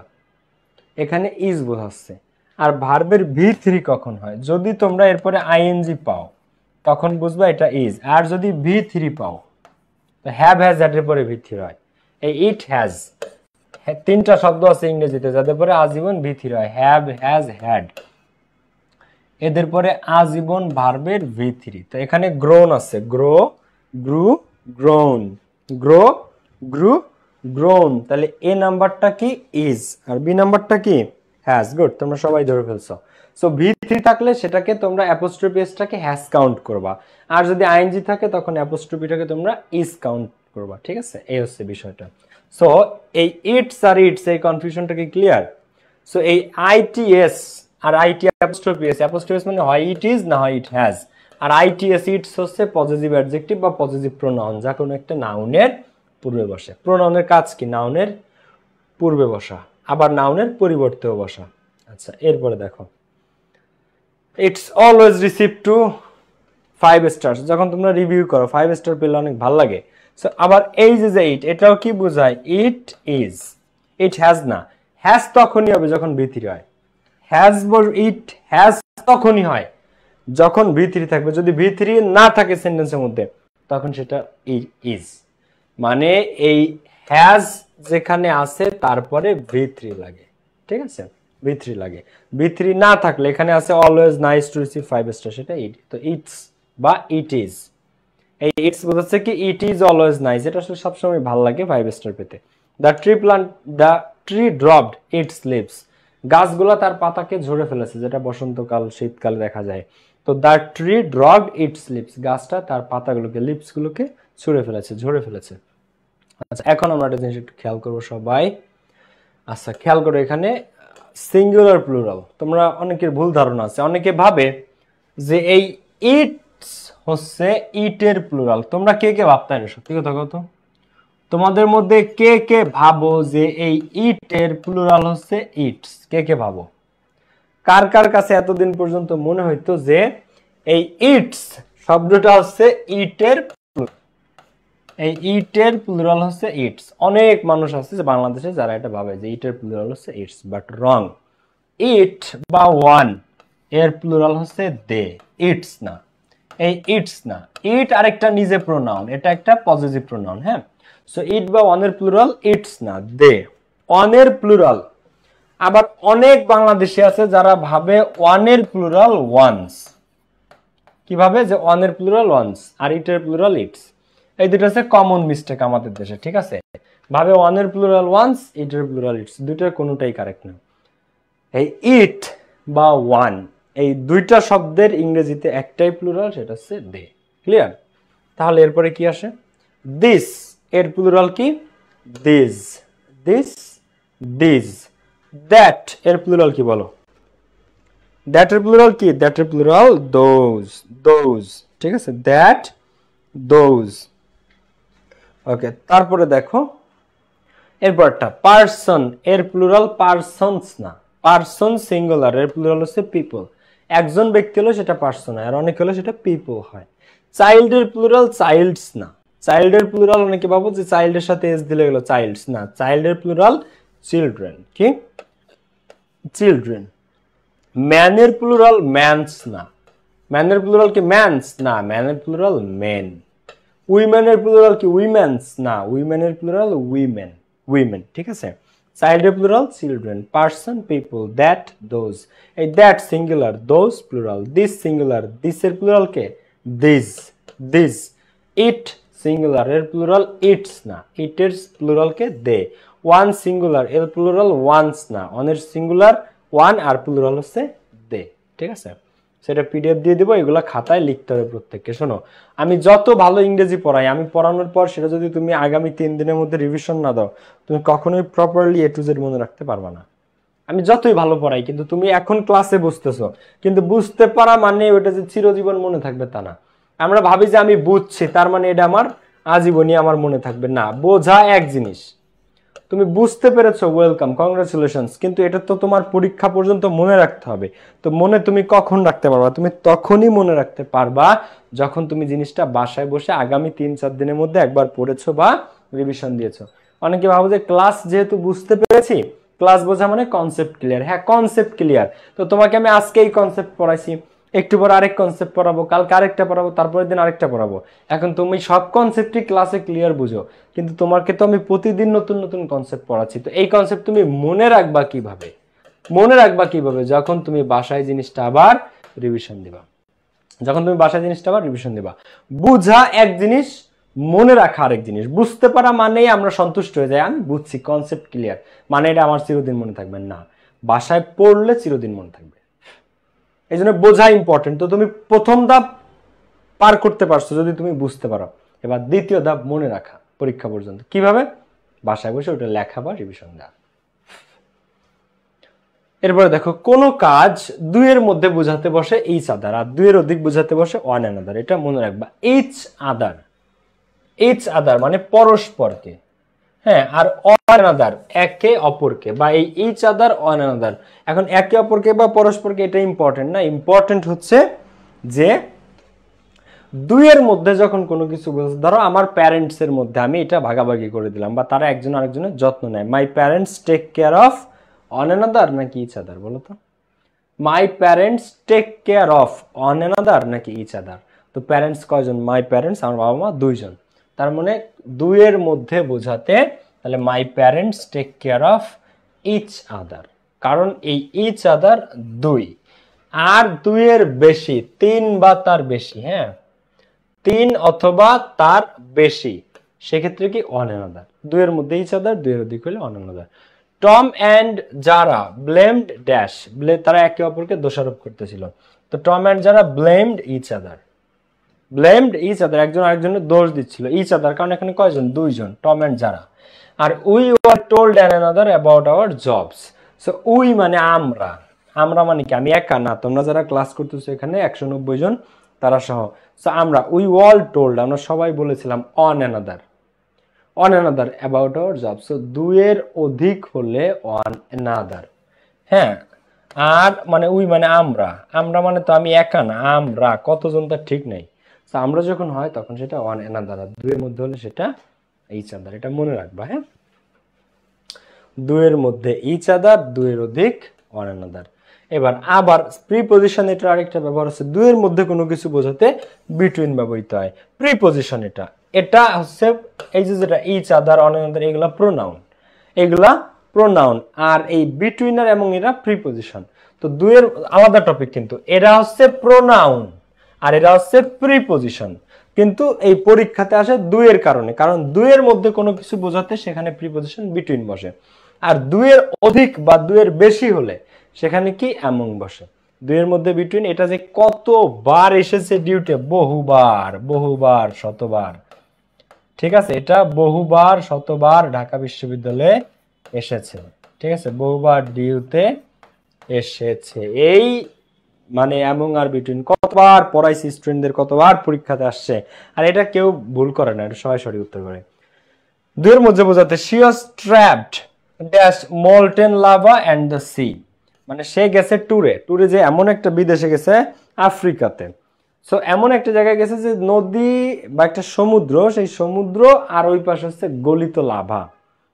এখানে ইজ বোঝাচ্ছে। আর ভার্বের ভি3 কখন হয়? যদি তোমরা এরপরে আইএনজি পাও তখন বুঝবা এটা ইজ। আর যদি ভি3 পাও তো হ্যাভ হ্যাজ এর পরে ভি3 হয়। এই ইট হ্যাজ, তিনটা শব্দ আছে ইংরেজিতে যাদের পরে আজীবন ভি3 হয়, হ্যাভ, হ্যাজ, হ্যাড। এদের পরে আজীবন ভার্বের ভি3। তো এখানে গ্রোন আছে, grow, grew, grown, grow, grew, grown. তাহলে এ নাম্বারটা কি? ইজ, আর বি নাম্বারটা কি? হ্যাজ। গুড, তোমরা সবাই ধরে ফেলছো। সো ভি3 থাকলে সেটাকে তোমরা অ্যাপোস্ট্রফি এসটাকে হ্যাজ কাউন্ট করবা, আর যদি আইএনজি থাকে তখন অ্যাপোস্ট্রফিটাকে তোমরা ইজ কাউন্ট করবা, ঠিক আছে? এই হচ্ছে বিষয়টা। সো এই ইটস আর ইটস এই কনফিউশনটা কি ক্লিয়ার? সো এই আইটিএস আর IT apostrophe S, apostrophe S মানে হয় ইট ইজ না হয় ইট হ্যাজ। আর আইটিএস ইটস হচ্ছে পজিটিভ অ্যাডজেক্টিভ বা পজিটিভ প্রোনাউন, যা কোনো একটা নাউনের পূর্বে বসে। প্রোনাউনের কাজ কি? নাউনের পূর্বে বসা, আবার নাউনের পরিবর্তেও বসা। আচ্ছা, এরপরে দেখো, it's always receive to 5 star. যখন তোমরা রিভিউ করো 5 স্টার পেলে অনেক ভালো লাগে। সো আবার এই যে ইট, এটাও কি বোঝায়? It is. ইট হ্যাজ না, হ্যাজ তখনই হবে যখন ভি3 হয়। হ্যাজ, ইট হ্যাজ তখনই হয় যখন V3 থাকবে। যদি V3 না থাকে সেন্টেন্সের মধ্যে তখন সেটা ইজ, মানে এই হ্যাজ যেখানে আছে তারপরে V3 লাগে, ঠিক আছে, V3 লাগে। V3 না থাকলে এখানে আছে always nice to receive 5 star, সেটা ইট। তো ইটস বা ইট ইজ, এই ইটস বোঝাচ্ছে কি ইট ইজ অলওয়েজ নাইস, এটা আসলে সবসময় ভালো লাগে 5 স্টার পেতে। The tree dropped its leaves, গাছগুলো তার পাতাকে ঝরে ফেলেছে, যেটা বসন্তকাল শীতকালে দেখা যায়। তো the tree dropped its leaves, গাছটা তার পাতাগুলোকে লিভসগুলোকে ছুঁড়ে ফেলেছে, ঝরে ফেলেছে। আচ্ছা, এখন আমরা একটা জিনিস একটু খেয়াল করবো সবাই। আচ্ছা খেয়াল করো, এখানে সিঙ্গুলার প্লুরাল, তোমরা অনেকের ভুল ধারণা আছে, অনেকে ভাবে যে এই ইটস হচ্ছে ইটের প্লুরাল। তোমরা কে কে ভাবতে না, সত্যি কথা কত, তোমাদের মধ্যে কে কে ভাবো যে এই ইটের প্লুরাল হচ্ছে ইটস? কে কে ভাবো? কার কার কাছে এতদিন পর্যন্ত মনে হইতো যে এই ইটস শব্দটা হচ্ছে ইটের, এই ইটের প্লুরাল হচ্ছে ইটস? অনেক মানুষ আছে যে বাংলাদেশে যারা এটা ভাবে যে ইটের প্লুরাল হচ্ছে ইটস, বাট রং। ইট বা ওয়ান এর প্লুরাল হচ্ছে দে, ইটস না। এই ইটস না, ইট আরেকটা নিজে প্রোনাউন, এটা একটা পজিটিভ প্রোনাউন। হ্যাঁ, সো ইট বা ওয়ানের প্লুরাল ইটস না, দে। ওয়ানের প্লুরাল আবার অনেক বাংলাদেশি আছে যারা ভাবে ওয়ানের প্লুরাল ওয়ান্স। কিভাবে? যে ওয়ানের প্লুরাল ওয়ান্স আর ইটের প্লুরাল ইটস। এই দুটো হচ্ছে কমন মিস্টেক আমাদের দেশে, ঠিক আছে? ভাবে ওয়ানের প্লুরাল ওয়ান্স, ইটের প্লুরাল ইটস, দুইটার কোনোটাই কারেক্ট না। এই ইট বা ওয়ান এই দুইটা শব্দের ইংরেজিতে একটাই প্লুরাল, সেটা হচ্ছে দে। ক্লিয়ার? তাহলে এরপরে কি আসে? দিস এর প্লুরাল কি? This, this, this. দ্যাট এর প্লুরাল কি বলো? দ্যাট এর প্লুরাল কি? দ্যাট এর প্লুরাল দোজ, দোজ, ঠিক আছে, দ্যাট, দোজ। ওকে, তারপরে দেখো এরপরটা পারসন এর প্লুরাল পারসনস না, পারসন সিঙ্গুলার, এর প্লুরাল হচ্ছে পিপল। একজন ব্যক্তি হলো সেটা পারসন হয়, আর অনেক হলো সেটা পিপল হয়। চাইল্ড এর প্লুরাল চাইল্ডস না, চাইল্ড এর প্লুরাল অনেকে ভাবো যে চাইল্ডের সাথে এস দিলে গেল চাইল্ডস না, চাইল্ড এর প্লুরাল চিলড্রেন। কি? চিলড্রেন। ম্যানের প্লুরাল ম্যানস না, ম্যানের প্লুরাল কি? ম্যানস না, ম্যানের প্লুরাল মেন। উইমেনের প্লুরাল কি? উইমেন্স না, উইমেনের প্লুরাল উইমেন, উইমেন, ঠিক আছে? চাইল্ডের plural children, person people, that those. এই that singular, those plural, this singular, দিসের প্লুরাল কে? These, these. ইট সিঙ্গুলার, এর প্লুরাল ইটস না, ইটের প্লুরাল কে? দে। ওয়ান সিঙ্গুলার, এর প্লুরাল ওয়ান্স না, অনের সিঙ্গুলার ওয়ান আর প্লুরাল হচ্ছে দে, ঠিক আছে? সেটা পিডিএফ দিয়ে দেবো, এগুলা খাতায় লিখতে হবে প্রত্যেককে। শোনো, আমি যত ভালো ইংরেজি পড়াই, আমি পড়ানোর পর সেটা যদি তুমি আগামী 3 দিনের মধ্যে রিভিশন না দাও, তুমি কখনোই প্রপারলি A to Z মনে রাখতে পারবা না। আমি যতই ভালো পড়াই, কিন্তু তুমি এখন ক্লাসে বুঝতেছো, কিন্তু বুঝতে পারা মানে ওটা যে চিরজীবন মনে থাকবে তা না। আমরা ভাবি যে আমি বুঝছি তার মানে এটা আমার আজীবনই আমার মনে থাকবে না। বোঝা এক জিনিস, তুমি বুঝতে পেরেছো, ওয়েলকাম, কংগ্রাচুলেশনস, কিন্তু এটা তো তোমার পরীক্ষা পর্যন্ত মনে রাখতে হবে। তো মনে তুমি কখন রাখতে পারবা? তুমি তখনই মনে রাখতে পারবা যখন তুমি জিনিসটা বাসায় বসে আগামী 3-4 দিনের মধ্যে একবার পড়েছো বা রিভিশন দিয়েছো। অনেকে ভাবো যে ক্লাস যেহেতু বুঝতে পেরেছি, ক্লাস বোঝা মানে কনসেপ্ট ক্লিয়ার। হ্যাঁ, কনসেপ্ট ক্লিয়ার। তো তোমাকে আমি আজকে এই কনসেপ্ট পড়াইছি, একটু পর আরেক কনসেপ্ট পড়াবো, কালকে আরেকটা পড়াবো, তারপরের দিন আরেকটা পড়াবো। এখন তুমি সব কনসেপ্টই ক্লাসে ক্লিয়ার বুঝো, কিন্তু তোমাকে তো আমি প্রতিদিন নতুন নতুন কনসেপ্ট পড়াচ্ছি। তো এই কনসেপ্ট তুমি মনে রাখবা কিভাবে? মনে রাখবা কিভাবে? যখন তুমি বাসায় জিনিসটা আবার রিভিশন দিবা, যখন তুমি বাসায় জিনিসটা আবার রিভিশন দিবা। বুঝা এক জিনিস, মনে রাখা আরেক জিনিস। বুঝতে পারা মানেই আমরা সন্তুষ্ট হয়ে যাই, আমি বুঝছি, কনসেপ্ট ক্লিয়ার, মানে এটা আমার চিরদিন মনে থাকবে না। বাসায় পড়লে চিরদিন মনে থাকবে, এই জন্য বোঝা ইম্পর্টেন্ট। তো তুমি প্রথম ধাপ পার করতে পারছো যদি তুমি বুঝতে পারো। এবার দ্বিতীয় ধাপ মনে রাখা পরীক্ষা পর্যন্ত। কিভাবে? বাসায় বসে ওটা লেখা বা রিভিশন দেওয়া। এরপরে দেখো, কোন কাজ দুইয়ের মধ্যে বোঝাতে বসে ইচ আদার, আর দুইয়ের অধিক বোঝাতে বসে ওয়ান অ্যানাদার। এটা মনে রাখবা, ইচ আদার, ইচ আদার মানে পরস্পরকে, হ্যাঁ, আর ওয়ান অ্যানাদার একে অপরকে, বা এই ইচ আদার ওয়ান অ্যানাদার। এখন একে অপরকে বা পরস্পরকে এটা ইম্পর্টেন্ট না, ইম্পর্টেন্ট হচ্ছে যে দুইয়ের মধ্যে যখন কোনো কিছু, ধরো আমার প্যারেন্টস এর মধ্যে আমি এটা ভাগাভাগি করে দিলাম, বা তারা একজন আরেকজনের যত্ন নেয়। My parents take care of one another নাকি ইচ আদার, বলো তো? My parents take care of on another নাকি ইচ আদার? তো প্যারেন্টস কয়জন? মাই প্যারেন্টস, আমার বাবা মা দুইজন, তার মানে দুইয়ের মধ্যে বোঝাতে তাহলে my parents take care of each other, কারণ এই ইচ আদার দুই, আর দুইয়ের বেশি, তিন বা তার বেশি, হ্যাঁ তিন অথবা তার বেশি, সেক্ষেত্রে কি অন অ্যানাদার। দুইয়ের মধ্যে ইচ আদার, দুইয়ের অধিক হলে on another. Tom and Zara blamed dash, তারা একে অপরকে দোষারোপ করতেছিল। তো Tom and Zara blamed each other, blamed each other, একজন আরেকজনের দোষ দিচ্ছিল। ইচ আদার কারণ এখানে কয়জন? দুইজন, টম অ্যান্ড জারা। আর we were told an another about our jobs. So we মানে আমরা, আমরা মানে কি? আমি একা না, তোমরা যারা ক্লাস করতেছো এখানে 190 জন তারা সহ। সো আমরা, উই অল টোল্ড, আমরা সবাই বলেছিলাম on another, on another about hour job. So দুইয়ের অধিক হলে অন অ্যানাদার, হ্যাঁ। আর মানে উই মানে আমরা, আমরা মানে তো আমি একা না, আমরা কতজন তার ঠিক নেই। তো আমরা যখন হয় তখন সেটা অন অ্যানাদার, আর দুইয়ের মধ্যে হলে সেটা ইচ আদার, এটা মনে রাখবা, হ্যাঁ। দুইয়ের মধ্যে ইচ আদার, দুইয়ের অধিক অন অ্যানাদার। এবার আবার প্রিপজিশন, এটা আরেকটা ব্যবহার আছে, দুইয়ের মধ্যে কোনো কিছু বোঝাতে বিটুইন ব্যবহৃত হয়। প্রিপজিশন এটা, এটা হচ্ছে এই যে যেটা ইচ আদার, অন অ্যানাদার, এগুলা প্রোনাউন, এগুলা প্রোনাউন, আর এই বিটুইনার এবং এরা প্রিপজিশন। তো দুইয়ের আলাদা টপিক, কিন্তু এরা হচ্ছে প্রোনাউন আর এরা হচ্ছে প্রিপজিশন। কিন্তু এই পরীক্ষাতে আসে দুইয়ের কারণে, কারণ দুইয়ের মধ্যে কোনো কিছু বোঝাতে সেখানে প্রিপজিশন বিটুইন বসে, আর দুইয়ের অধিক বা দুইয়ের বেশি হলে সেখানে কি অ্যামং বসে। দুইয়ের মধ্যে বিটুইন, এটা যে কতবার এসেছে ডিউটে, বহুবার, বহুবার, শতবার, ঠিক আছে, এটা বহুবার শতবার ঢাকা বিশ্ববিদ্যালয়ে এসেছে, ঠিক আছে, বহুবার ডিউতে এসেছে। এই মানে এমং আর বিটুইন কতবার পড়াইছি স্টুডেন্টদের, কতবার পরীক্ষাতে আসছে, আর এটা কেউ ভুল করে না, এটা সবাই সঠিক উত্তর করে। দুইয়ের মধ্যে বোঝাতে she was trapped dash molten lava and the sea, মানে সে গেছে ট্যুরে, ট্যুরে যে এমন একটা বিদেশে গেছে আফ্রিকাতে। সো এমন একটা জায়গায় গেছে যে নদী বা একটা সমুদ্র, সেই সমুদ্র আর ওই পাশে হচ্ছে গলিত লাভা,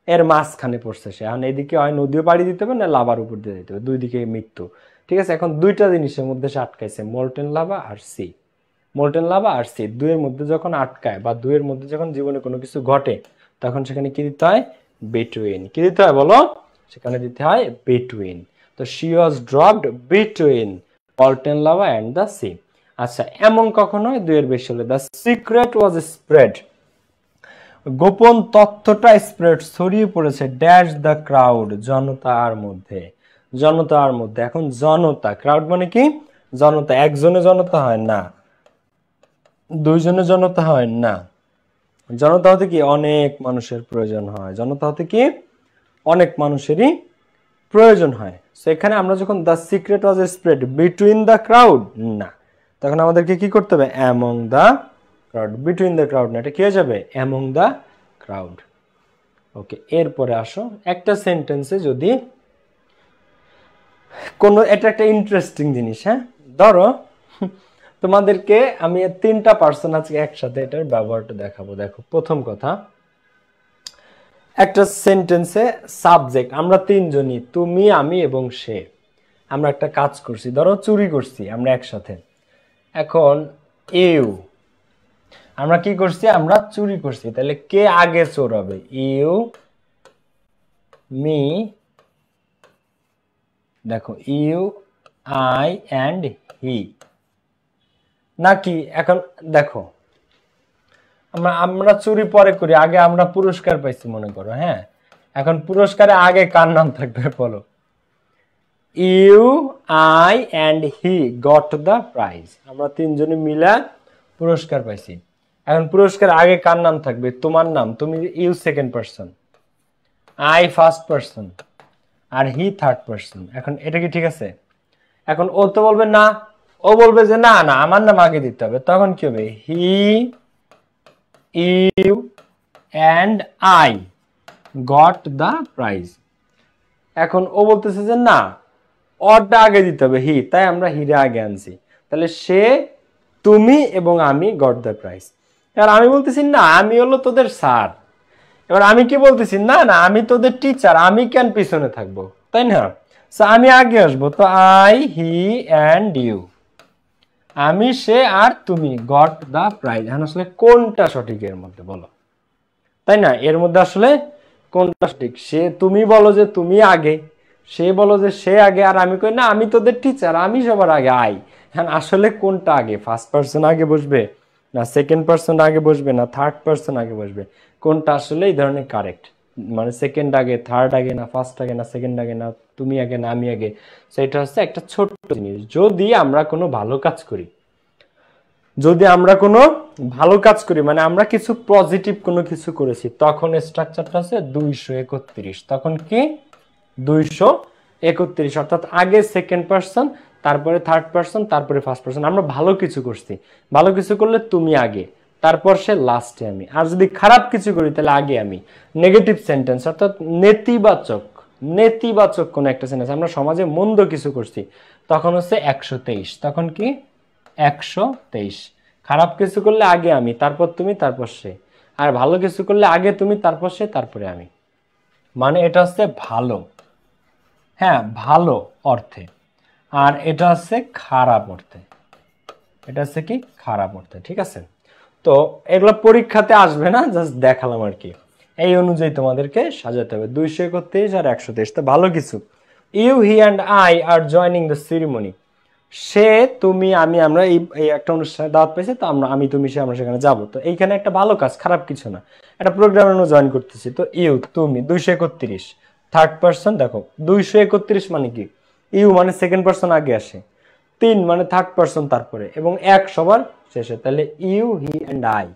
এর মাঝখানে পড়ছে সে। এখন এদিকে হয় নদীও পাড়ি দিতে হবে, না লাভার উপর দিয়ে যেতে হবে, দুই দিকে মৃত্যু, ঠিক আছে। এখন দুইটা জিনিসের মধ্যে সে আটকাইছে, মোল্টেন লাভা আর সি, মোল্টেন লাভা আর সি, দুইয়ের মধ্যে যখন আটকায় বা দুইয়ের মধ্যে যখন জীবনে কোনো কিছু ঘটে, তখন সেখানে কি দিতে হয়? বিটুইন। কি দিতে হয় বলো? সেখানে দিতে হয় বিটুইন। তো she was dropped between molten lava and the sea। আচ্ছা, এমন কখন হয়? দুইয়ের বেশি হলে। the secret was spread, গোপন তথ্যটা স্প্রেড, ছড়িয়ে পড়েছে, ড্যাশ দ্য ক্রাউড, জনতার মধ্যে, জনতার মধ্যে। এখন জনতা, ক্রাউড মানে কি? জনতা। একজনে জনতা হয় না, দুইজনে জনতা হয় না, জনতা হতে কি? অনেক মানুষের প্রয়োজন হয়, জনতা হতে কি? অনেক মানুষেরই প্রয়োজন হয়। সেখানে আমরা যখন the secret was spread between the crowd, না, তখন আমাদেরকে কি করতে হবে? Among the crowd, between the crowd না, এটা কি হয়ে যাবে? Among the crowd. ওকে, এরপরে আসো একটা সেন্টেন্সে যদি কোনো, এটা একটা ইন্টারেস্টিং জিনিস, হ্যাঁ। ধরো তোমাদেরকে আমি তিনটা পার্সন আজকে একসাথে এটার ব্যবহারটা দেখাবো। দেখো, প্রথম কথা, একটা সেন্টেন্সে সাবজেক্ট আমরা তিনজনই, তুমি, আমি এবং সে, আমরা একটা কাজ করছি, ধরো চুরি করছি আমরা একসাথে। এখন ইউ, আমরা কি করছি? আমরা চুরি করছি, তাহলে কে আগে চোর হবে? ইউ, মি, দেখো ইউ, আই অ্যান্ড হি, নাকি? এখন দেখো, আমরা চুরি পরে করি, আগে আমরা পুরস্কার পাইছি মনে করো, হ্যাঁ। এখন পুরস্কারে আগে কার নাম থাকবে বলো? You, I and he got the prize, আমরা তিনজনে মিলে পুরস্কার পাইছি। এখন পুরস্কার আগে কার নাম থাকবে? তোমার নাম, তুমি you second person, I first person, আর হি থার্ড পারসন। এখন এটা কি ঠিক আছে? এখন ও তো বলবে না, ও বলবে যে না না আমার নাম আগে দিতে হবে, তখন কি হবে? He, you and I got the prize. এখন ও বলতেছে যে না, অরটা আগে দিতে হবে, হি, তাই আমরা হিরে আগে আনছি, তাহলে সে, তুমি এবং আমি গট দ্য প্রাইজ। এবার আমি বলতেছি না, আমি হলো তোদের স্যার। এবার আমি কি বলতেছি? না না, আমি তোদের টিচার, আমি কেন পিছনে থাকবো, তাই না? সো আমি আগে আসবো, তো আই, হি অ্যান্ড ইউ, আমি, সে আর তুমি গট দা প্রাইজ। এখন আসলে কোনটা সঠিক এর মধ্যে বলো, তাই না? এর মধ্যে আসলে কোনটা সঠিক? সে, তুমি বলো যে তুমি আগে, সে বলো যে সে আগে, আর আমি কই না আমি তোদের টিচার, আমি সবার আগে, আই। হ্যাঁ, আসলে কোনটা আগে? ফার্স্ট পার্সন আগে বসবে, না সেকেন্ড পার্সন আগে বসবে, না থার্ড পার্সন আগে বসবে? কোনটা আসলে এই ধরনের কারেক্ট? মানে সেকেন্ড আগে, থার্ড আগে, না ফার্স্ট আগে, না সেকেন্ড আগে, না তুমি আগে, না আমি আগে? সেটা হচ্ছে একটা ছোট্ট জিনিস। যদি আমরা কোনো ভালো কাজ করি, যদি আমরা কোনো ভালো কাজ করি, মানে আমরা কিছু পজিটিভ কোনো কিছু করেছি, তখন স্ট্রাকচারটা আছে 231। তখন কি 231, অর্থাৎ আগে সেকেন্ড পার্সন, তারপরে থার্ড পার্সন, তারপরে ফার্স্ট পার্সন। আমরা ভালো কিছু করছি, ভালো কিছু করলে তুমি আগে, তারপর সে লাস্টে আমি। আর যদি খারাপ কিছু করি তাহলে আগে আমি। নেগেটিভ সেন্টেন্স অর্থাৎ নেতিবাচক, নেতিবাচক কোন একটা সেন্টেন্স, আমরা সমাজে মন্দ কিছু করছি, তখন হচ্ছে 123। তখন কি 123। খারাপ কিছু করলে আগে আমি, তারপর তুমি, তারপর সে। আর ভালো কিছু করলে আগে তুমি, তারপর সে, তারপরে আমি। মানে এটা হচ্ছে ভালো, হ্যাঁ ভালো অর্থে। আর এটা হচ্ছে খারাপ অর্থে, এটা হচ্ছে কি খারাপ অর্থে, ঠিক আছে? তো এগুলো পরীক্ষাতে আসবে না, জাস্ট দেখালাম আর কি। এই অনুযায়ী তোমাদেরকে সাজাতে হবে 231 আর 123। তো ভালো কিছু, you, he and I are joining the ceremony. সে, তুমি, আমি, আমরা এই এই একটা অনুষ্ঠানে দাওয়াত পেয়েছি, তো আমরা, আমি, তুমি, সে, আমরা সেখানে যাব। তো এইখানে একটা ভালো কাজ, খারাপ কিছু না, একটা প্রোগ্রামে আমরা জয়েন করতেছি। তো ইউ, তুমি, 231, থার্ড পার্সন। দেখো 231 মানে কি, ইউ মানে সেকেন্ড পার্সন আগে আসে, 3 মানে থার্ড পার্সন তারপরে, এবং 1 সবার শেষে। তাহলে you, he and I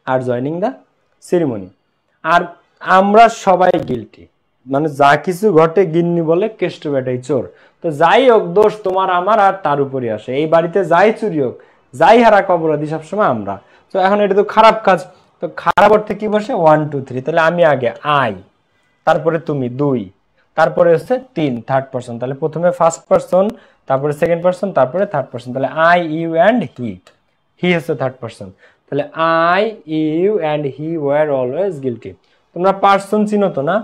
are joining the ceremony. আর আমরা সবাই গিলটি, মানে যা কিছু ঘটে গিন্নি বলে কেষ্ট বেটাই চোর। তো যাই হোক, দোষ তোমার আমার আর তার উপরে আসে। এই বাড়িতে যাই চুরি হোক, যাই হারাক অপরাধী সবসময় আমরা। তো এখন এটা তো খারাপ কাজ, তো খারাপ অর্থে কি বসে 1 2 3। তাহলে আমি আগে, আই, তারপরে তুমি 2, তারপরে হচ্ছে 3 থার্ড পার্সন। তাহলে প্রথমে ফার্স্ট পার্সন, তারপরে সেকেন্ড পার্সন, তারপরে থার্ড পার্সন। তাহলে I, you and he, he হচ্ছে থার্ড পার্সন। তাহলে I, you and he were always guilty. তোমরা পার্সন চিনো তো না?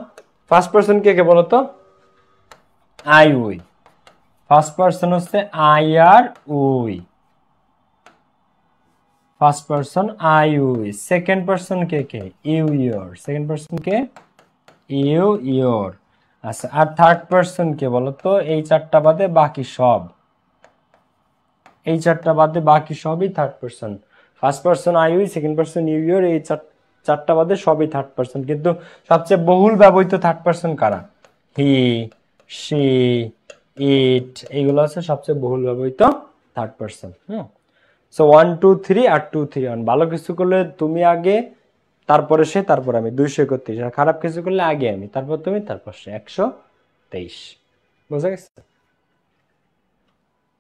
ফার্স্ট পার্সন কে কে বলো তো? I, we. ফার্স্ট পার্সন হচ্ছে আই আর we, first person I we. Second person কে কে? You, your. সেকেন্ড পার্সন কে? You, your. আচ্ছা, আর থার্ড পার্সন কে বলো তো? এই চারটা বাদে বাকি সব, এই চারটা বাদে বাকি সবই third person. First person I we, second person you, your, এই চারটা বাদে সবই থার্ড পার্সন। কিন্তু সবচেয়ে বহুল ব্যবহৃত থার্ড পার্সন কারা? হি, শি, ইট, এইগুলো হচ্ছে সবচেয়ে বহুল ব্যবহৃত থার্ড পার্সন। সো 1 2 3 আর 2 3 1। ভালো কিছু করলে তুমি আগে, তারপরে সে, তারপর আমি, 231। আর খারাপ কিছু করলে আগে আমি, তারপর তুমি, তারপর সে, 123। বুঝা গেছে?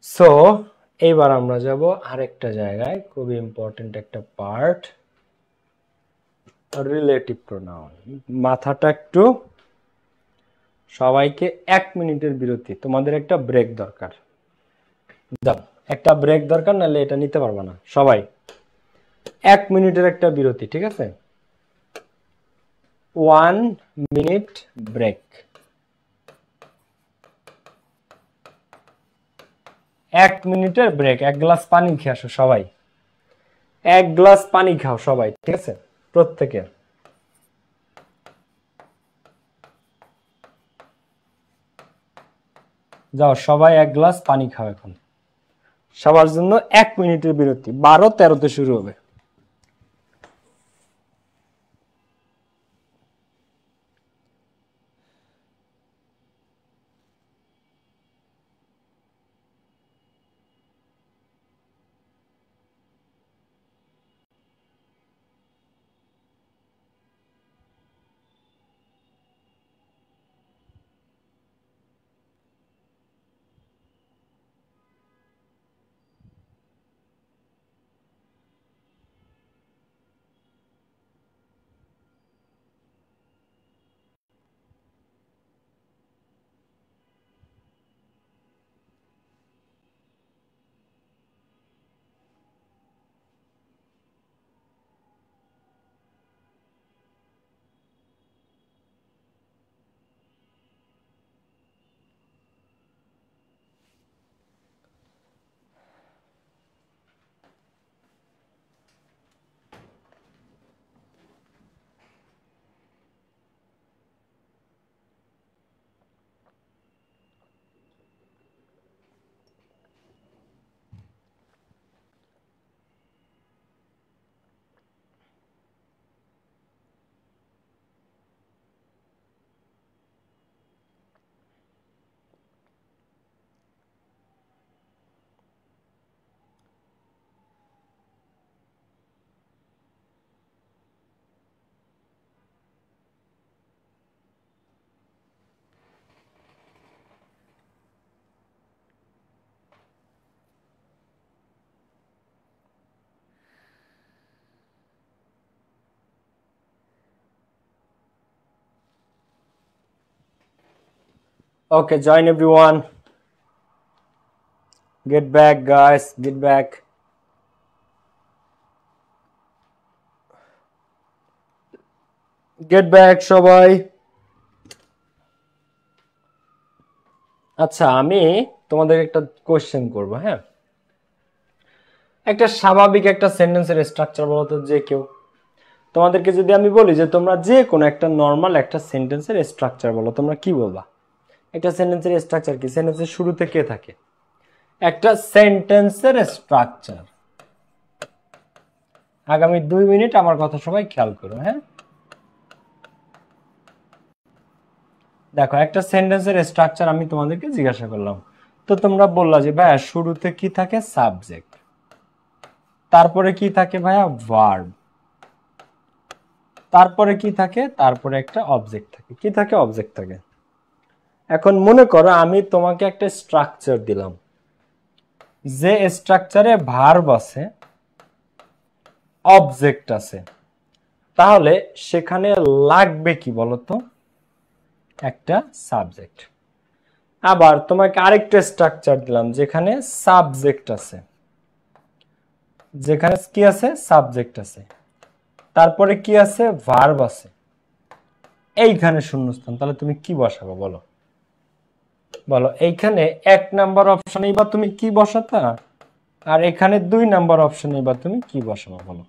সো এইবার আমরা যাব আরেকটা জায়গায়, খুবই ইম্পর্টেন্ট একটা পার্ট, রিলেটিভ প্রোনাউন। মাথাটা একটু, সবাইকে 1 মিনিটের বিরতি, তোমাদের একটা ব্রেক দরকার। যাও, একটা ব্রেক দরকার, নাহলে এটা নিতে পারবে না সবাই। 1 মিনিটের একটা বিরতি, ঠিক আছে? 1 মিনিট ব্রেক। 1 মিনিটের ব্রেক। 1 গ্লাস পানি খেয়ে আসো সবাই, 1 গ্লাস পানি খাও সবাই, ঠিক আছে? প্রত্যেকে যাও, সবাই 1 গ্লাস পানি খাও এখন। সবার জন্য 1 মিনিটের বিরতি। 12:13-তে শুরু হবে। Okay, join everyone. Get back, guys. Get back. Get back, সবাই। আচ্ছা, আমি তোমাদের একটা কোশ্চেন করব, হ্যাঁ? একটা স্বাভাবিক একটা সেন্টেন্সের স্ট্রাকচার বলো তো, যে কেউ। তোমাদেরকে যদি আমি বলি যে তোমরা যে কোনো একটা নর্মাল একটা সেন্টেন্সের স্ট্রাকচার বলো, তোমরা কি বলবা? একটা সেন্টেন্সের স্ট্রাকচার কি? সেন্টেন্সের শুরুতে কে থাকে? একটা সেন্টেন্সের স্ট্রাকচার। আগামী 2 মিনিট আমার কথা সবাই খেয়াল করো, হ্যাঁ? দেখো, একটা সেন্টেন্সের স্ট্রাকচার আমি তোমাদেরকে জিজ্ঞাসা করলাম, তো তোমরা বললা যে ভাইয়া শুরুতে কি থাকে? সাবজেক্ট। তারপরে কি থাকে ভাইয়া? ভার্ব। তারপরে কি থাকে? তারপরে একটা অবজেক্ট থাকে। কি থাকে? অবজেক্ট থাকে। এখন মনে করো আমি তোমাকে একটা স্ট্রাকচার দিলাম, যে স্ট্রাকচারে ভার্ব আছে, অবজেক্ট আছে, তাহলে সেখানে লাগবে কি বলতো? একটা সাবজেক্ট। আবার তোমাকে আরেকটা স্ট্রাকচার দিলাম যেখানে সাবজেক্ট আছে, যেখানে কি আছে? সাবজেক্ট আছে, তারপরে কি আছে? ভার্ব আছে, এইখানে শূন্যস্থান। তাহলে তুমি কি বসাবো বলো? বলো, এইখানে 1 নাম্বার অপশনে বা তুমি কি বসাতা, আর এখানে 2 নাম্বার অপশনে বা তুমি কি বসাবো বলো?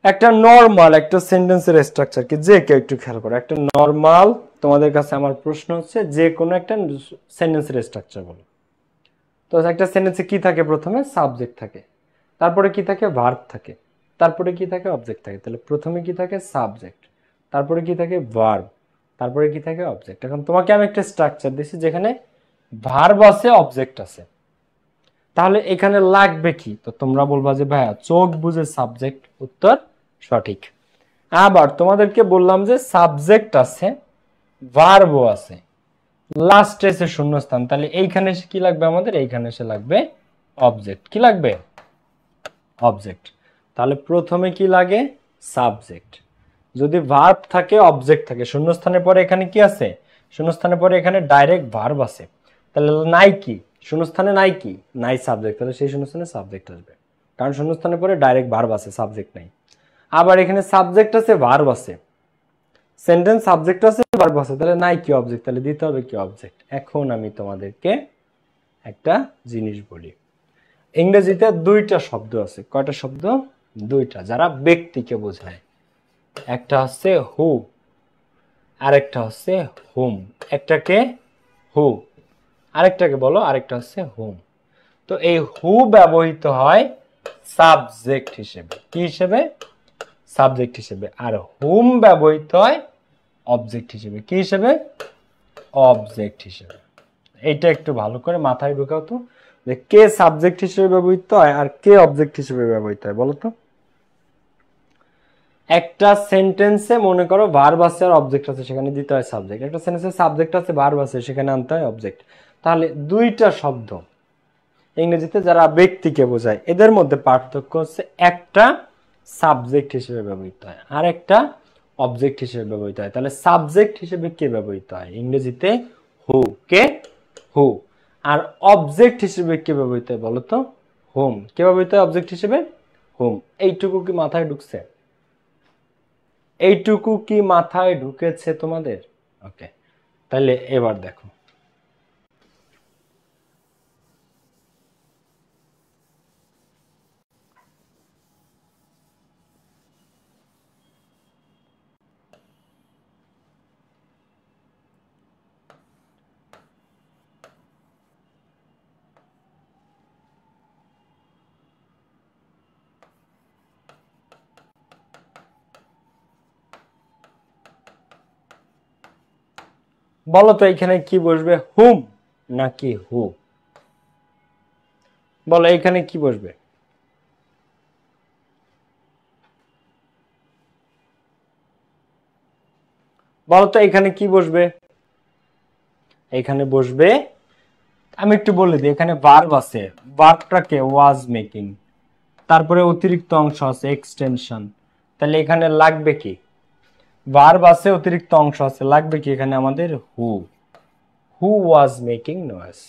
একটা নরমাল একটা সেন্টেন্সের স্ট্রাকচার কি, যে কেউ একটু খেয়াল করো। একটা নরমাল, তোমাদের কাছে আমার প্রশ্ন হচ্ছে যে কোনো একটা সেন্টেন্সের স্ট্রাকচার বলো। তো একটা সেন্টেন্সে কি থাকে? প্রথমে সাবজেক্ট থাকে, তারপরে কি থাকে? ভার্ব থাকে, তারপরে কি থাকে? অবজেক্ট থাকে। তাহলে প্রথমে কি থাকে? সাবজেক্ট, তারপরে কি থাকে? ভার্ব, তারপরে কি থাকে? অবজেক্ট। এখন তোমাকে আমি একটা স্ট্রাকচার দিছি যেখানে ভার্ব আছে, অবজেক্ট আছে, তাহলে এখানে লাগবে কি? তো তোমরা বলবা যে ভাইয়া চোখ বুঝে সাবজেক্ট। উত্তর সঠিক। আবার তোমাদেরকে বললাম যে সাবজেক্ট আছে, ভার্বও আছে, লাস্টে এসে শূন্যস্থান, তাহলে এইখানে এসে কি লাগবে আমাদের? এইখানে এসে লাগবে অবজেক্ট। কি লাগবে? অবজেক্ট। তাহলে প্রথমে কি লাগে? সাবজেক্ট। যদি ভার্ব থাকে, অবজেক্ট থাকে, শূন্যস্থানের পরে এখানে কি আছে? শূন্যস্থানের পরে এখানে ডাইরেক্ট ভার্ব আছে, তাহলে নাই কি? শূন্যস্থানে নাই কি? নাই সাবজেক্ট। তাহলে সেই শূন্যস্থানে সাবজেক্ট আসবে, কারণ শূন্যস্থানের পরে ডাইরেক্ট ভার্ব আছে, সাবজেক্ট নাই। আবার এখানে সাবজেক্ট আছে, ভার্ব আছে, সেন্টেন্স সাবজেক্ট আছে, ভার্ব আছে, তাহলে নাই কি? অবজেক্ট। তাহলে দিতে হবে কি? অবজেক্ট। এখন আমি তোমাদেরকে একটা জিনিস বলি, ইংরেজিতে 2টা শব্দ আছে। কয়টা শব্দ? 2টা, যারা ব্যক্তিকে বোঝায়। একটা হচ্ছে হু, আরেকটা হচ্ছে হুম। একটাকে হু, আরেকটাকে বলো, আরেকটা হচ্ছে হুম। তো এই হু ব্যবহৃত হয় সাবজেক্ট হিসেবে। কি হিসেবে? সাবজেক্ট হিসেবে। আর হুম ব্যবহৃত হয় অবজেক্ট হিসেবে। কি হিসেবে? অবজেক্ট হিসেবে। এইটা একটু ভালো করে মাথায় ঢোকাও তো, যে কে সাবজেক্ট হিসেবে ব্যবহৃত হয় আর কে অবজেক্ট হিসেবে ব্যবহৃত হয় বলো তো। একটা সেন্টেন্সে মনে করো ভার্ব আছে আর অবজেক্ট আছে, সেখানে দিতে হয় সাবজেক্ট। একটা সেন্টেন্সে সাবজেক্ট আছে, ভার্ব আছে, সেখানে আনতে হয় অবজেক্ট। তাহলে 2টা শব্দ ইংরেজিতে যারা ব্যক্তিকে বোঝায়, এদের মধ্যে পার্থক্য হচ্ছে একটা সাবজেক্ট হিসেবে ব্যবহৃত হয় আর একটা অবজেক্ট হিসেবে ব্যবহৃত হয়। তাহলে সাবজেক্ট হিসেবে কে ব্যবহৃত হয়? ইংরেজিতে হু। কে? হু। আর অবজেক্ট হিসেবে কে ব্যবহৃত হয় বলো তো? হুম। কে ব্যবহৃত হয় অবজেক্ট হিসেবে? হুম। এইটুকু কি মাথায় ঢুকছে? এইটুকু কি মাথায় ঢুকেছে তোমাদের? ওকে, তাহলে এবার দেখো, বলো তো এখানে কি বসবে? হুম নাকি হু? বলো এখানে কি বসবে? বলো তো এখানে কি বসবে? এখানে বসবে, আমি একটু বলে দিই, এখানে ভার্ব আছে, ভার্বটাকে ওয়াজ মেকিং, তারপরে অতিরিক্ত অংশ আছে এক্সটেনশন। তাহলে এখানে লাগবে কি? ভার্ব আছে, অতিরিক্ত অংশ আছে, লাগবে কি এখানে আমাদের? Who. Who was making noise,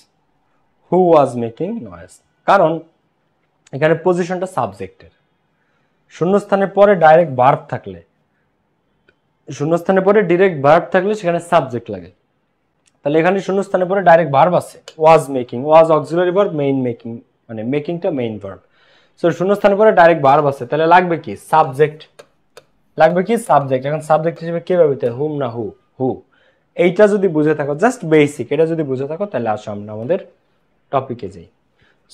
who was making noise, কারণ এখানে পজিশনটা সাবজেক্টের। শূন্যস্থানের পরে ডাইরেক্ট ভার্ব থাকলে, শূন্যস্থানের পরে ডিরেক্ট ভার্ব থাকলে সেখানে সাবজেক্ট লাগে। তাহলে এখানে শূন্যস্থানের পরে ডাইরেক্ট ভার্ব আছে, was making, was auxiliary verb, main making, মানে মেকিংটা মেইন ভার্ব। সো শূন্যস্থানের পরে ডাইরেক্ট ভার্ব আছে, তাহলে লাগবে কি সাবজেক্ট, লাগবে কি সাবজেক্ট। এখন সাবজেক্ট হিসেবে কে ব্যবহৃত হয়, হুম না হু, হু। এইটা যদি বুঝে থাকো, জাস্ট বেসিক এটা যদি বুঝে থাকো, তাহলে আসো আমরা আমাদের টপিকে যাই।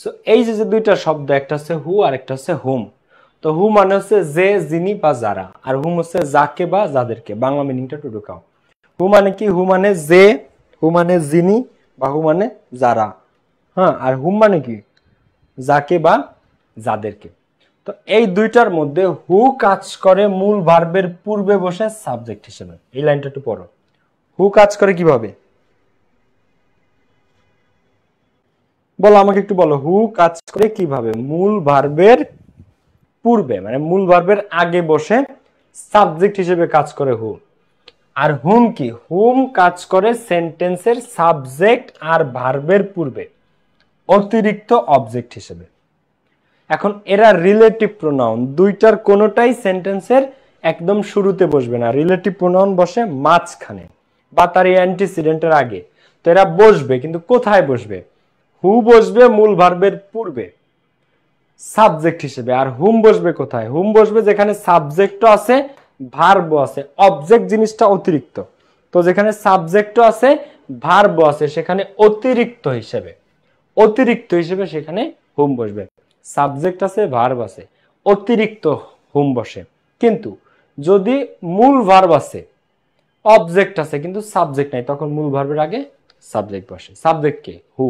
সো এই যে দুইটা শব্দ, একটা হচ্ছে হু আর একটা হচ্ছে হুম। তো হু মানে হচ্ছে যে, যিনি বা যারা, আর হুম হচ্ছে যাকে বা যাদেরকে। বাংলা মিনিংটা একটু ঢুকাও। হু মানে কি, হু মানে যে, হু মানে যিনি, বা হু মানে যারা, হ্যাঁ। আর হুম মানে কি, যাকে বা যাদেরকে। তো এই দুইটার মধ্যে হু কাজ করে মূল ভার্বের পূর্বে বসে সাবজেক্ট হিসেবে। এই লাইনটা একটু পড়ো, হু কাজ করে কিভাবে বলো, আমাকে একটু বলো, হু কাজ করে কিভাবে মূল ভার্বের পূর্বে, মানে মূল ভার্বের আগে বসে সাবজেক্ট হিসেবে কাজ করে হু। আর হুম কি, হুম কাজ করে সেন্টেন্সের সাবজেক্ট আর ভার্বের পূর্বে অতিরিক্ত অবজেক্ট হিসেবে। এখন এরা রিলেটিভ প্রোনাউন, দুইটার কোনোটাই সেন্টেন্সের একদম শুরুতে বসবে না, রিলেটিভ প্রোনাউন বসে মাঝখানে বা তার অ্যান্টিসিডেন্টের আগে। তো এরা বসবে, কিন্তু কোথায় বসবে, হু বসবে মূল ভার্বের পূর্বে সাবজেক্ট হিসেবে, আর হুম বসবে কোথায়, হুম বসবে যেখানে সাবজেক্টও আছে ভার্বও আছে, অবজেক্ট জিনিসটা অতিরিক্ত। তো যেখানে সাবজেক্টও আছে ভার্বও আছে সেখানে অতিরিক্ত হিসেবে, অতিরিক্ত হিসেবে সেখানে হুম বসবে। সাবজেক্ট আছে ভার্ব আছে, অতিরিক্ত হুম বসে। কিন্তু যদি মূল ভার্ব আছে, অবজেক্ট আছে কিন্তু সাবজেক্ট নাই, তখন মূল ভার্বের আগে সাবজেক্ট বসে। সাবজেক্ট কে, হু।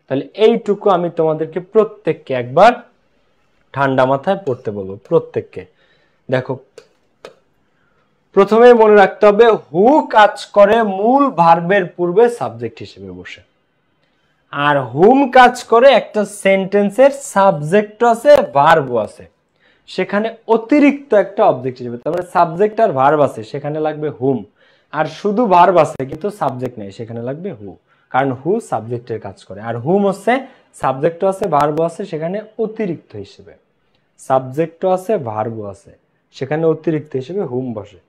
তাহলে এইটুকু আমি তোমাদেরকে প্রত্যেককে একবার ঠান্ডা মাথায় পড়তে বলবো, প্রত্যেককে। দেখো, প্রথমে মনে রাখতে হবে হু কাজ করে মূল ভার্বের পূর্বে সাবজেক্ট হিসেবে বসে, আর হুম কাজ করে একটা সেন্টেন্সের সাবজেক্ট আছে ভার্বও আছে, সেখানে অতিরিক্ত একটা অবজেক্ট হিসেবে। তার মানে সাবজেক্ট আর ভার্ব আছে, সেখানে লাগবে হুম। আর শুধু ভার্ব আছে কিন্তু সাবজেক্ট নেই, সেখানে লাগবে হু। কারণ হু সাবজেক্টের কাজ করে, আর হুম হচ্ছে সাবজেক্টও আছে ভার্বও আছে, সেখানে অতিরিক্ত হিসেবে। সাবজেক্টও আছে ভার্বও আছে, সেখানে অতিরিক্ত হিসেবে হুম বসে।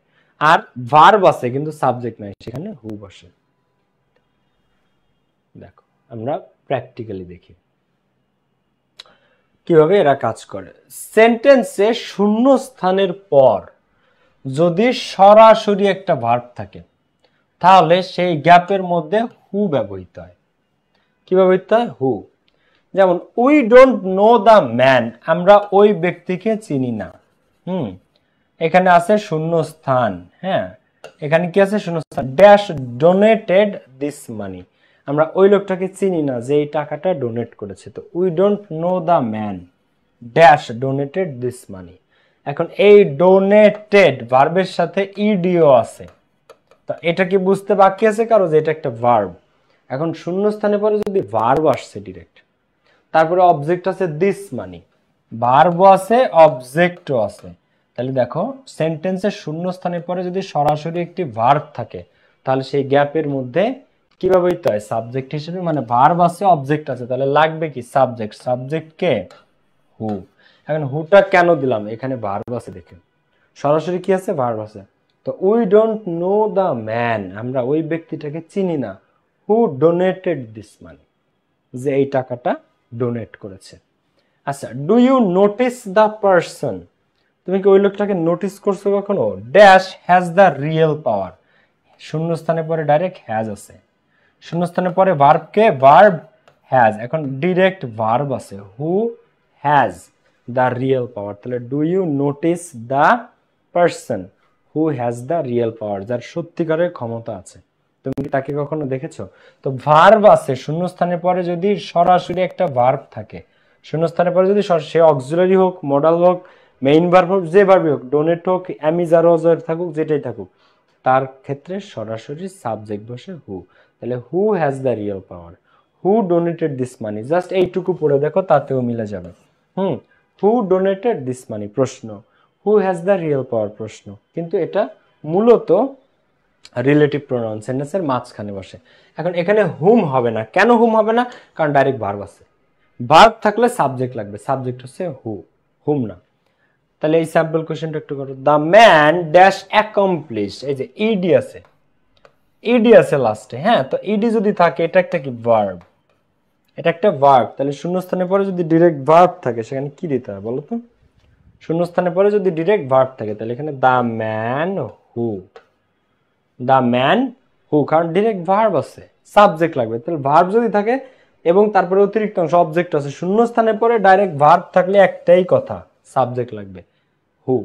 আর ভার্ব আছে কিন্তু সাবজেক্ট নাই, সেখানে হু বসে। দেখো আমরা প্র্যাকটিক্যালি দেখি কিভাবে এরা কাজ করে। সেন্টেন্সে শূন্য স্থানের পর যদি সরাসরি একটা ভার্ব থাকে, তাহলে সেই গ্যাপের মধ্যে হু ব্যবহৃত হয়। কি ব্যবহৃত হয়, হু। যেমন we don't know the man, আমরা ওই ব্যক্তিকে চিনি না। এখানে আছে শূন্যস্থান, হ্যাঁ, এখানে কি আছে শূন্যস্থান, ড্যাশ ডোনেটেড দিস মানি, আমরা ওই লোকটাকে চিনি না যে এই টাকাটা ডোনেট করেছে। তো we don't know the man dash donated this মানি। এখন এই ডোনেটেড ভার্বের সাথে ইডিও আছে, তো এটা কি বুঝতে বাকি আছে কারো যে এটা একটা ভার্ব। এখন শূন্যস্থানে পরে যদি ভার্ব আসছে ডিরেক্ট, তারপরে অবজেক্ট আছে দিস মানি, ভার্বও আছে অবজেক্টও আছে, তাহলে দেখো সেন্টেন্সের শূন্যস্থানের পরে যদি সরাসরি একটি ভার্ব থাকে, তাহলে সেই গ্যাপের মধ্যে কি ব্যবহৃত হয়, সাবজেক্ট হিসেবে। মানে ভার্ব আছে অবজেক্ট আছে, তাহলে লাগবে কি সাবজেক্ট, সাবজেক্ট কে, হু। এখন হুটা কেন দিলাম, এখানে ভার্ব আছে দেখে, সরাসরি কি আছে, ভার্ব আছে। তো we don't know the man, আমরা ওই ব্যক্তিটাকে চিনি না, হু ডোনেটেড দিস মানি, যে এই টাকাটা ডোনেট করেছে। আচ্ছা, do you notice the person, তুমি কি ওই লোকটাকে নোটিস করছো কখনো, dash has the real power, শূন্যস্থানের পরে ডাইরেক্ট হ্যাজ আছে, শূন্যস্থানের পরে ভার্ব কে, ভার্ব হ্যাজ। এখন ডিরেক্ট ভার্ব আছে, who has the real power, তাহলে do you notice the person who has the real power, যার সত্যিকারের ক্ষমতা আছে, তুমি কি তাকে কখনো দেখেছো। তো ভার্ব আছে, শূন্যস্থানের পরে যদি সরাসরি একটা ভার্ব থাকে, শূন্যস্থানের পরে যদি সে অক্সিলারি হোক, মডাল হোক, মেইন ভার্ব হোক, যে ভার্বই হোক, ডোনেট হোক, অ্যামিজার থাকুক, যেটাই থাকুক, তার ক্ষেত্রে সরাসরি সাবজেক্ট বসে হু। তাহলে হু has the real power, who donated this money, just এইটুকু পড়ে দেখো, তাতেও মিলে যাবে। হু ডোনেটেড দিস মানি প্রশ্ন, হু হ্যাজ দ্য রিয়েল পাওয়ার প্রশ্ন। কিন্তু এটা মূলত রিলেটিভ প্রোনাউন সেন্টেন্সের মাঝখানে বসে। এখন এখানে হুম হবে না, কেন হুম হবে না? কারণ ডাইরেক্ট ভার্ব আছে, ভার্ব থাকলে সাবজেক্ট লাগবে, সাবজেক্ট হচ্ছে হু, হুম না। তাহলে এই স্যাম্পল কোশ্চেনটা একটু করো। দ্য ম্যান ড্যাশ অ্যাকমপ্লিশ, এই যে ইডি আছে, ইডি আছে লাস্টে, হ্যাঁ, তো ইডি যদি থাকে এটা একটা কি ভার্ব, এটা একটা ভার্ব, তাহলে শূন্যস্থানের পরে যদি ডিরেক্ট ভার্ব থাকে সেখানে কি দিতে হয় বলো তো? শূন্যস্থানের পরে যদি ডিরেক্ট ভার্ব থাকে তাহলে এখানে the man who, the man হু, কারণ ডিরেক্ট ভার্ব আছে, সাবজেক্ট লাগবে। তাহলে ভার্ব যদি থাকে এবং তারপরে অতিরিক্ত অংশ অবজেক্ট আছে, শূন্যস্থানের পরে ডাইরেক্ট ভার্ব থাকলে একটাই কথা, সাবজেক্ট লাগবে হু।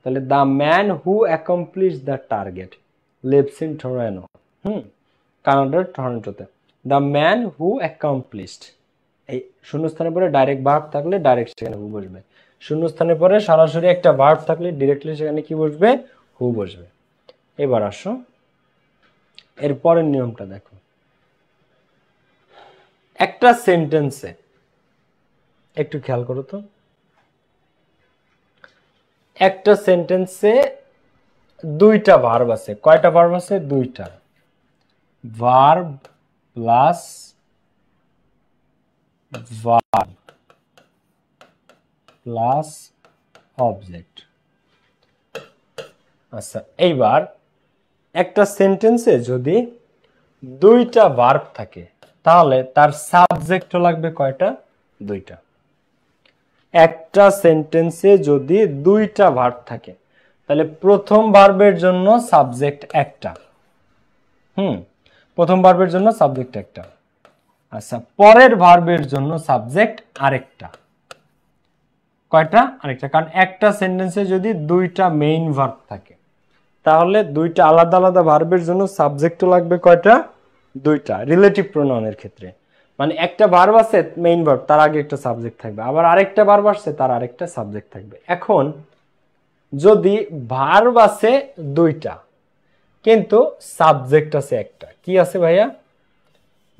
তাহলে the man who accomplish the target lives in Toronto, কানাডার টরন্টোতে। দ্য ম্যান হু অ্যাকমপ্লিশড, এই শূন্যস্থানের পরে ডাইরেক্ট ভার্ব থাকলে ডাইরেক্ট সেখানে হু বসবে, শূন্যস্থানের পরে সরাসরি একটা ভার্ব থাকলে ডিরেক্টলি সেখানে কি বসবে? হু বসবে। এবার আসো এর পরের নিয়মটা দেখো। একটা সেন্টেন্সে একটু খেয়াল করো তো, একটা সেন্টেন্সে দুইটা ভার্ব আছে, কয়টা ভার্ব আছে? দুইটা। Verb plus verb plus object. আচ্ছা, এইবার একটা সেন্টেন্সে যদি দুইটা ভার্ব থাকে তাহলে তার সাবজেক্ট লাগবে কয়টা? দুইটা। একটা সেন্টেন্সে যদি দুইটা ভার্ব থাকে তাহলে প্রথম ভার্বের জন্য সাবজেক্ট একটা, প্রথম ভার্বের জন্য সাবজেক্ট একটা। আচ্ছা, পরের ভার্বের জন্য সাবজেক্ট আরেকটা। কয়টা? আরেকটা, কারণ একটা সেন্টেন্সে যদি দুইটা মেইন ভার্ব থাকে তাহলে দুইটা আলাদা আলাদা ভার্বের জন্য সাবজেক্টও লাগবে কয়টা? দুইটা। রিলেটিভ প্রোনাউনের ক্ষেত্রে মানে একটা ভার্ব আছে মেইন ভার্ব, তার আগে একটা সাবজেক্ট থাকবে, আবার আরেকটা ভার্ব আসছে তার আরেকটা সাবজেক্ট থাকবে। এখন যদি ভার্ব আছে দুইটা কিন্তু সাবজেক্ট আছে একটা, কি আছে ভাইয়া?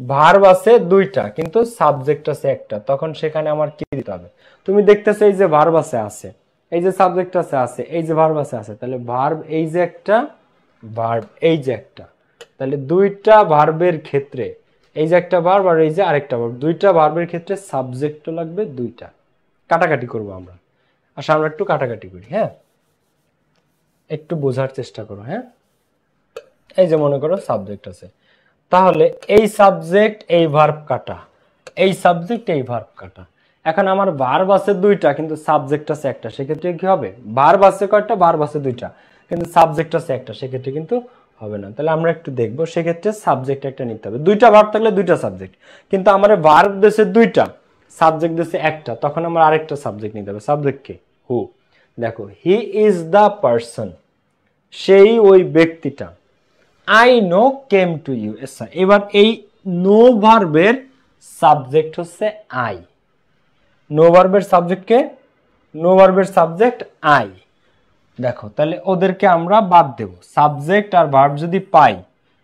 ভার্ব আছে দুইটা কিন্তু সাবজেক্ট আছে একটা, তখন সেখানে আমার কি দিতে হবে? তুমি দেখতেছো এই যে ভার্ব আছে আছে, এই যে সাবজেক্ট আছে আছে, এই যে ভার্ব আছে আছে, তাহলে ভার্ব এই যে একটা, ভার্ব এই যে একটা, তাহলে দুইটা ভার্বের ক্ষেত্রে এই যে একটা ভার্ব আর এই যে আরেকটা ভার্ব, দুইটা ভার্বের ক্ষেত্রে সাবজেক্টও লাগবে দুইটা। কাটাকাটি করব আমরা, আচ্ছা আমরা একটু কাটাকাটি করি, হ্যাঁ, একটু বোঝার চেষ্টা করো। হ্যাঁ, এই যে মনে করো সাবজেক্ট আছে, তাহলে এই সাবজেক্ট এই ভার্ব কাটা, এই সাবজেক্ট এই ভার্ব কাটা। এখন আমার ভার্ব আছে দুইটা কিন্তু সাবজেক্ট আছে একটা, সেক্ষেত্রে কি হবে? ভার্ব আছে কয়টা? ভার্ব আছে দুইটা কিন্তু সাবজেক্ট আছে একটা, সেক্ষেত্রে কিন্তু হবে না। তাহলে আমরা একটু দেখবো, সেক্ষেত্রে সাবজেক্ট একটা নিতে হবে। দুইটা ভার্ব থাকলে দুইটা সাবজেক্ট, কিন্তু আমার ভার্ব দেশে দুইটা, সাবজেক্ট দেশে একটা, তখন আমার আরেকটা সাবজেক্ট নিতে হবে। সাবজেক্ট কে? হু। দেখো, হি ইজ দ্য পারসন, সেই ওই ব্যক্তিটা। I know came to you. এবার এই নো ভার্বের সাবজেক্ট হচ্ছে আই, নো ভার্বের সাবজেক্ট কে? নো ভার্বের সাবজেক্ট আই। দেখো, তাহলে ওদেরকে আমরা বাদ দেব, সাবজেক্ট আর ভার্ব যদি পাই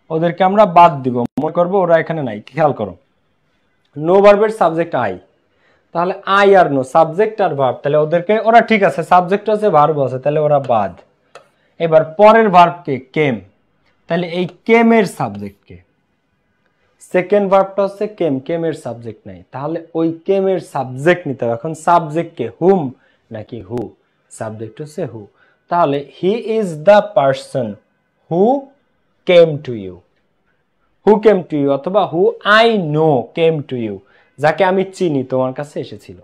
ওদেরকে আমরা বাদ দিব, মনে করবো ওরা এখানে নাই। খেয়াল করো, নো ভার্বের সাবজেক্ট আই, তাহলে আই আর নো, সাবজেক্ট আর ভার্ব, তাহলে ওদেরকে, ওরা ঠিক আছে, সাবজেক্ট আছে ভার্ব আছে, তাহলে ওরা বাদ। এবার পরের ভার্ব কে? কেম, তাহলে এই কেমের সাবজেক্ট কে? সেকেন্ড ভার্বটা হচ্ছে কেম, কেমের সাবজেক্ট নাই, তাহলে ওই কেমের সাবজেক্ট নিতে হবে। এখন সাবজেক্ট কে? হুম নাকি হু? সাবজেক্ট হচ্ছে হু। তাহলে he is the person who came to you, who came to you, অথবা who I know came to you, যাকে আমি চিনি তোমার কাছে এসেছিল।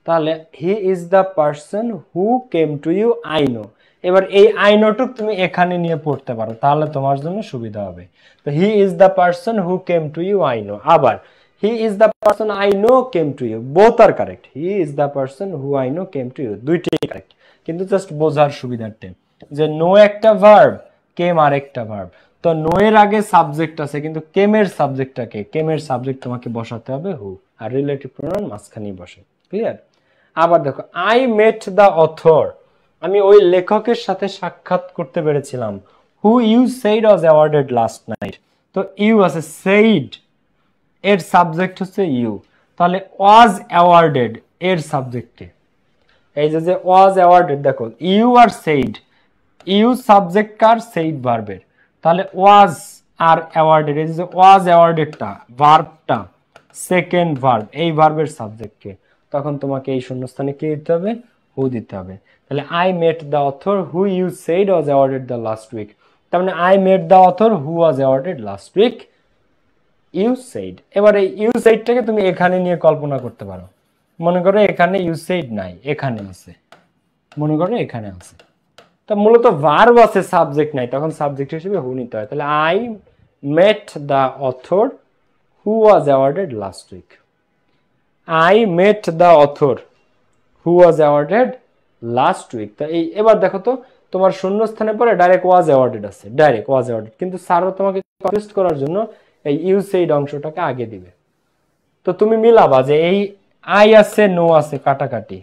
তাহলে he is the person who came to you I know. এবার এই আই নোটুক তুমি এখানে নিয়ে পড়তে পারো, তাহলে তোমার জন্য সুবিধা হবে। তো he is the person who came to you I know, আবার he is the person I know came to you, both আর correct. He is the person who I know came to you, দুইটাই correct, কিন্তু just বোঝার সুবিধার্থে যে no একটা verb, কেম আর একটা verb, তো নো এর আগে সাবজেক্ট আছে কিন্তু কেমের সাবজেক্টটাকে, কেমের সাবজেক্ট তোমাকে বসাতে হবে হু, আর রিলেটিভ প্রোনাউন মাঝখানেই বসে। ক্লিয়ার? আবার দেখো, আই মেট দ্য অথর, আমি ওই লেখকের সাথে সাক্ষাৎ করতে পেরেছিলাম। Who you said was awarded last night, তো ইউ আছে, সেইড এর সাবজেক্ট হচ্ছে ইউ, তাহলে ওয়াজ অ্যাওয়ার্ডেড এর সাবজেক্টে, এই যে ওয়াজ অ্যাওয়ার্ডেড, দেখো ইউ আর সেইড, ইউ সাবজেক্ট কার? সেইড ভার্বের, তাহলে ওয়াজ আর অ্যাওয়ার্ডেড, এই যে ওয়াজ অ্যাওয়ার্ডেডটা ভার্বটা সেকেন্ড ভার্ব, এই ভার্বের সাবজেক্টকে, তখন তোমাকে এই শূন্যস্থানে কি দিতে হবে? হু দিতে হবে। তাহলে I met the author who you said was awarded the last week, তার মানে I met the author who was awarded last week you said. এবারে ইউ সেডটাকে তুমি এখানে নিয়ে কল্পনা করতে পারো। মনে করো এখানে ইউ সেড নাই, এখানে আছে, মনে করো এখানে আছে, তা মূলত ভার্ব আছে, সাবজেক্ট নাই, তখন সাবজেক্ট হিসেবে হু নিতে হয়। তাহলে I met the author who was awarded last week, I met the author who was awarded last week. তা এই এবার দেখো তো, তোমার শূন্যস্থানে পরে ডাইরেক্ট ওয়াজ অ্যাওয়ার্ডেড আছে, ডাইরেক্ট ওয়াজ অ্যাওয়ার্ডেড, কিন্তু স্যারও তোমাকে কনফিউজ করার জন্য এই ইউ সেইড অংশটাকে আগে দিবে। তো তুমি মিলাবা যে এই আই আছে, নো আছে, কাটাকাটি,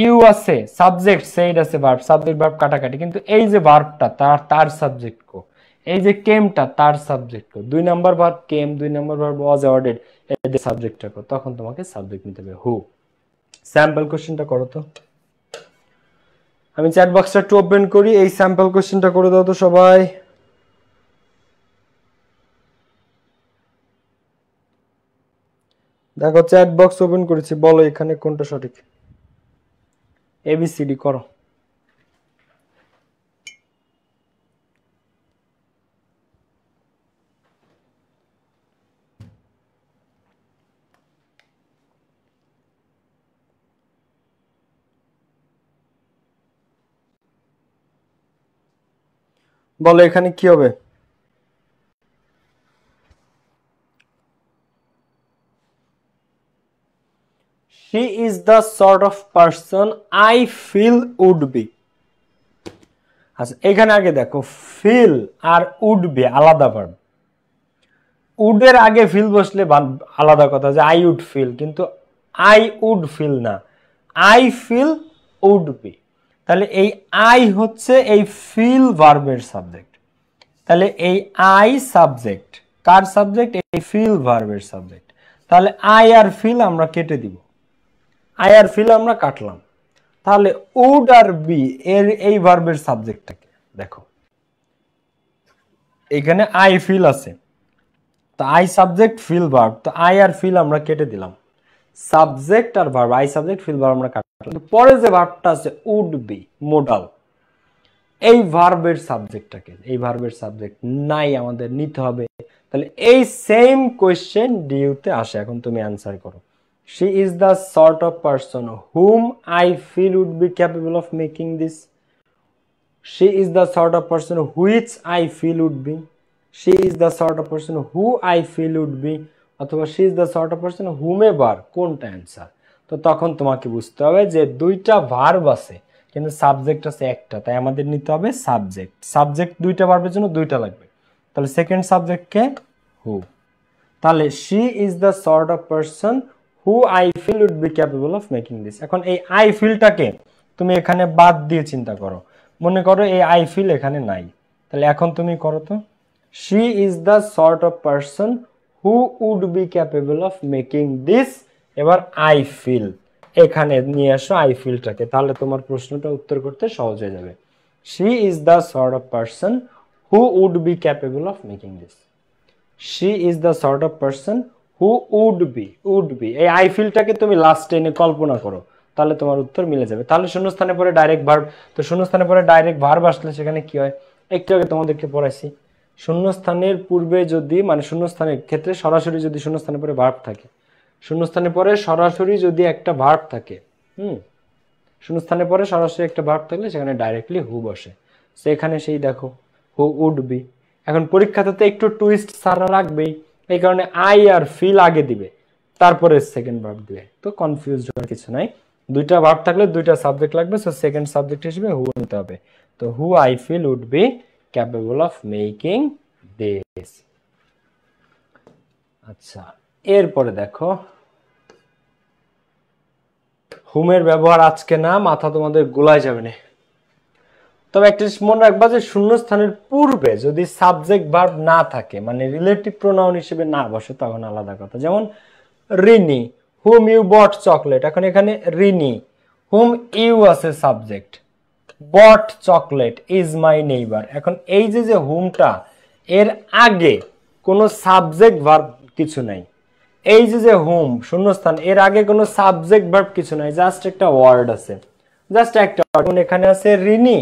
ইউ আছে, সাবজেক্ট সেইড আছে, ভার্ব, সাবজেক্ট ভার্ব কাটাকাটি, কিন্তু এই যে ভার্বটা তার সাবজেক্ট কো, এই যে কেমটা তার subject co, 2 number verb came, 2 number verb was awarded, এর সাবজেক্টটা কো, তখন তোমাকে সাবজেক্ট নিতে হবে হু। স্যাম্পল কোশ্চেনটা করো তো, আমি চ্যাট বক্সটা একটু ওপেন করি, এই স্যাম্পল কোশ্চেনটা করে দাও তো সবাই। দেখো চ্যাট বক্স ওপেন করেছি, বলো এখানে কোনটা সঠিক, এবিসিডি করো। বলো এখানে কি হবে? She is the sort of person I feel would be। আচ্ছা এখানে আগে দেখো, ফিল আর উড বি আলাদা ভার্ব, উডের আগে ফিল বসলে আলাদা কথা, যে আই উড ফিল, কিন্তু আই উড ফিল না, আই ফিল উড বি। তাহলে এই আই হচ্ছে এই ফিল ভার্বের সাবজেক্ট, তাহলে এই আই সাবজেক্ট, কার সাবজেক্ট? এই ফিল ভার্বের সাবজেক্ট। তাহলে আই আর ফিল আমরা কেটে দিব, আই আর ফিল আমরা কাটলাম, তাহলে উড আর বি এর এই ভার্বের সাবজেক্টটাকে দেখো, এখানে আই ফিল আছে, তো আই সাবজেক্ট ফিল ভার্ব, তো আই আর ফিল আমরা কেটে দিলাম, সাবজেক্ট আর verb, I subject feel verb আমরা কাটলাম, পরে যে ভার্বটা আছে উড বি মোডাল, এই ভার্বের সাবজেক্টটাকে, এই ভার্বের সাবজেক্ট নাই, আমাদের নিতে হবে। তাহলে এই সেম কোয়েশ্চেন ডিউতে আসে, এখন তুমি অ্যান্সার করো। She is the sort of person whom I feel would be capable of making this. She is the sort of person which I feel would be. She is the sort of person who I feel would be, অথবা she is the sort of person whomever, কোনটা answer? তো তখন তোমাকে বুঝতে হবে যে দুইটা verb আছে কিন্তু সাবজেক্ট আছে একটা, তাই আমাদের নিতে হবে সাবজেক্ট। সাবজেক্ট দুইটা ভার্বের জন্য দুইটা লাগবে, তাহলে সেকেন্ড সাবজেক্ট কে? হু। তাহলে she is the sort of person who I feel would be capable of making this। এখন এই I feel-টাকে তুমি এখানে বাদ দিয়ে চিন্তা করো, মনে করো এই I feel এখানে নাই, তাহলে এখন তুমি করো তো, she is the sort of person who would be capable of making this, এবার I feel এখানে নিয়ে আসো I feel-টাকে, তাহলে তোমার প্রশ্নটা উত্তর করতে সহজ হয়ে যাবে। she is the sort of person who would be capable of making this। she is the sort of person who would be, এই আই ফিলটাকে তুমি লাস্টে এনে কল্পনা করো, তাহলে তোমার উত্তর মিলে যাবে। তাহলে শূন্যস্থানে পরে ডাইরেক্ট ভার্ব, তো শূন্যস্থানে পরে ডাইরেক্ট ভার্ব আসলে সেখানে কি হয়? একটু আগে তোমাদেরকে পড়াইছি, শূন্যস্থানের পূর্বে যদি, মানে শূন্যস্থানের ক্ষেত্রে সরাসরি যদি শূন্যস্থানে পরে ভার্ব থাকে, শূন্যস্থানে পরে সরাসরি যদি একটা ভার্ব থাকে, শূন্যস্থানে পরে সরাসরি একটা ভার্ব থাকলে সেখানে ডাইরেক্টলি হু বসে, সেখানে সেই দেখো হু উড বি। এখন পরীক্ষাতে তো একটু টুইস্ট সারা রাখবেই, এই কারণে আই আর ফিল আগে দিবে, তারপরে সেকেন্ড ভার্ব দিবে, তো কনফিউজ হওয়ার কিছু নাই। দুইটা ভার্ব থাকলে দুইটা সাবজেক্ট লাগবে, সো সেকেন্ড সাবজেক্ট হিসেবে হু নিতে হবে। তো who I feel would be capable of making this. আচ্ছা এরপরে দেখো, হুমের ব্যবহার আজকে না, মাথা তোমাদের গোলায় যাবে না, তবে একটা মনে রাখবা যে শূন্যস্থানের পূর্বে যদি সাবজেক্ট ভার্ব না থাকে, মানে রিলেটিভ প্রোনাউন হিসেবে না বসে, তখন আলাদা কথা। যেমন Rini, whom you bought chocolate, এখন এখানে রিনি, হুম ইউ আছে subject, bought chocolate is my neighbour. এখন এই যে হুমটা, এর আগে কোনো সাবজেক্ট ভার্ব কিছু নাই। এই যে হোম শূন্যস্থান, এর আগে কোনো সাবজেক্ট ভার্ব কিছু নাই, জাস্ট একটা ওয়ার্ড আছে, জাস্ট একটা ওয়ার্ড। এখানে আছে রিনি,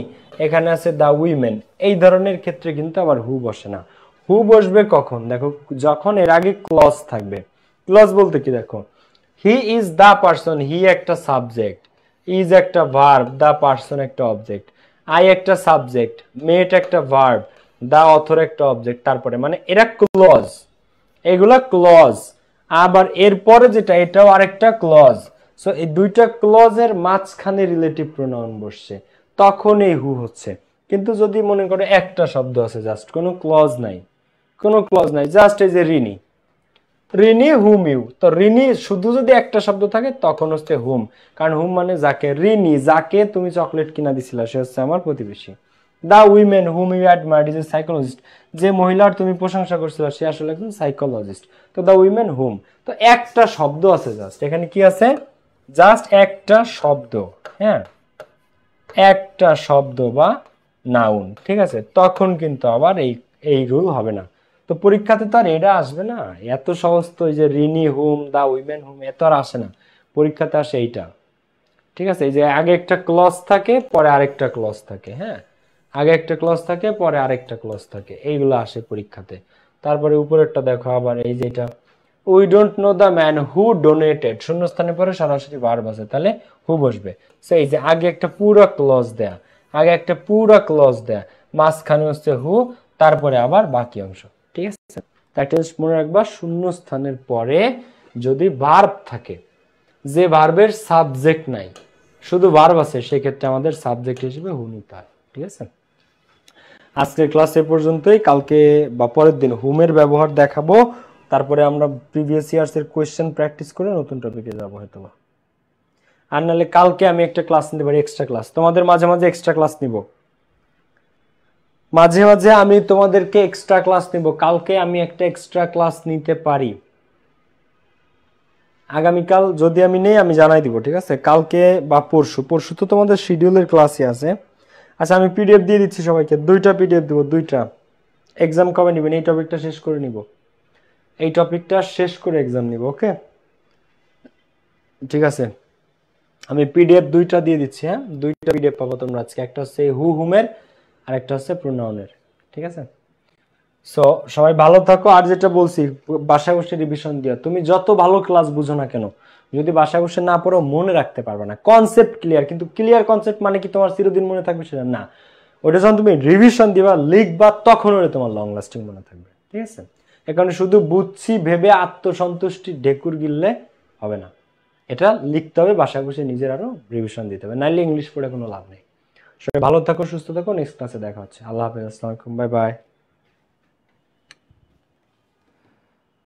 এখানে আছে দা উইমেন, এই ধরনের ক্ষেত্রে কিন্তু আবার হু বসে না। হু বসবে কখন? দেখো, যখন এর আগে ক্লজ থাকবে। ক্লজ বলতে কি? দেখো, হি ইজ দা পারসন, হি একটা সাবজেক্ট, ইজ একটা ভার্ব, দা পারসন একটা অবজেক্ট, আই একটা সাবজেক্ট, মেট একটা ভার্ব, দা অথর একটা অবজেক্ট, তারপরে মানে এরা ক্লজ, এগুলা ক্লজ। আবার এরপরে যেটা, এটাও আরেকটা ক্লজ। সো এই দুইটা ক্লজের মাঝখানে রিলেটিভ প্রোনাউন বসছে, তখন এই হু হচ্ছে। কিন্তু যদি মনে করো একটা শব্দ আছে, জাস্ট কোনো ক্লজ নাই, কোনো ক্লজ নাই, জাস্ট এই যে রিনি, রিনি হুম ইউ, তো রিনি শুধু যদি একটা শব্দ থাকে তখন হচ্ছে হুম, কারণ হুম মানে যাকে, রিনি যাকে তুমি চকলেট কিনা দিছিলা সে হচ্ছে আমার প্রতিবেশী। The women whom you admired is a psychologist, যে মহিলার তুমি প্রশংসা করছিলা সে আসলে একজন সাইকোলজিস্ট। তো দা উইমেন হুম, তো একটা শব্দ আছে, জাস্ট এখানে কি আছে? জাস্ট একটা শব্দ, হ্যাঁ, একটা শব্দ বা নাউন, ঠিক আছে? তখন কিন্তু আবার এই এই রুল হবে না। তো পরীক্ষাতে তো আর এটা আসবে না, এত সহজ তো, এই যে রিনি হুম, দা উইমেন হুম, এত আর আসে না। পরীক্ষাতে আসে এইটা, ঠিক আছে? এই যে আগে একটা ক্লজ থাকে, পরে আরেকটা ক্লজ থাকে, হ্যাঁ, আগে একটা ক্লজ থাকে, পরে আরেকটা ক্লজ থাকে, এইগুলো আসে পরীক্ষাতে। তারপরে উপরেরটা দেখো আবার, এই যে এটা, we don't know the man who donated, শূন্যস্থানের পরে সরাসরি ভার্ব আছে, তাহলে হু বসবে। সেই যে আগে একটা পুরো ক্লজ দেয়া, আগে একটা পুরো ক্লজ দেয়া, মাঝখানে হচ্ছে হু, তারপরে আবার বাকি অংশ, ঠিক আছে? তাই মনে রাখবা, শূন্যস্থানের পরে যদি ভার্ব থাকে, যে ভার্বের সাবজেক্ট নাই, শুধু ভার্ব আছে, সেক্ষেত্রে আমাদের সাবজেক্ট হিসেবে হু নিতে হয়, ঠিক আছে? আজকের ক্লাস এ পর্যন্তই। কালকে বা পরের দিন হুমের ব্যবহার দেখাবো, তারপরে আমরা প্রিভিয়াস ইয়ার্স এর কোয়েশ্চেন প্র্যাকটিস করে নতুন টপিকে যাবো হয়তো। আর নাহলে কালকে আমি একটা ক্লাস নিতে পারি, এক্সট্রা ক্লাস, তোমাদের মাঝে মাঝে এক্সট্রা ক্লাস নিব, মাঝে মাঝে আমি তোমাদেরকে এক্সট্রা ক্লাস নিব। কালকে আমি একটা এক্সট্রা ক্লাস নিতে পারি, আগামীকাল যদি আমি নেই আমি জানাই দিব, ঠিক আছে? কালকে বা পরশু, পরশু তো তোমাদের শিডিউলের ক্লাসই আছে। আচ্ছা, আমি পিডিএফ দিয়ে দিচ্ছি সবাইকে, 2টা পিডিএফ দিব, 2টা। এক্সাম কবে নিবেন? এই টপিকটা শেষ করে নিব, এই টপিকটা শেষ করে এক্সাম নিব, ওকে? ঠিক আছে, আমি পিডিএফ 2টা দিয়ে দিচ্ছি, হ্যাঁ, 2টা পিডিএফ পাবো তোমরা আজকে, একটা হচ্ছে হু হুমের আর একটা হচ্ছে প্রোনাউনের, ঠিক আছে? সো সবাই ভালো থাকো। আর যেটা বলছি, বাসায় বসে রিভিশন দিও। তুমি যত ভালো ক্লাস বুঝো না কেন, যদি বাসায় বসে না পড়ো মনে রাখতে পারবে না। কনসেপ্ট ক্লিয়ার, কিন্তু ক্লিয়ার কনসেপ্ট মানে কি তোমার চিরদিন মনে থাকবে সেটা না। ওটা যখন তুমি রিভিশন দিবা, লিখবা, তখন ওটা তোমার লং লাস্টিং মনে থাকবে, ঠিক আছে? এখানে শুধু বুঝছি ভেবে আত্মসন্তুষ্টি ঢেকুর গিললে হবে না, এটা লিখতে হবে, বাসায় বসে নিজের আরো রিভিশন দিতে হবে, নাইলে ইংলিশ পড়ে কোনো লাভ নেই। সবাই ভালো থাকো, সুস্থ থাকো, নেক্সট ক্লাসে দেখা হচ্ছে। আল্লাহ হাফেজ, আসসালামু আলাইকুম, বাই বাই।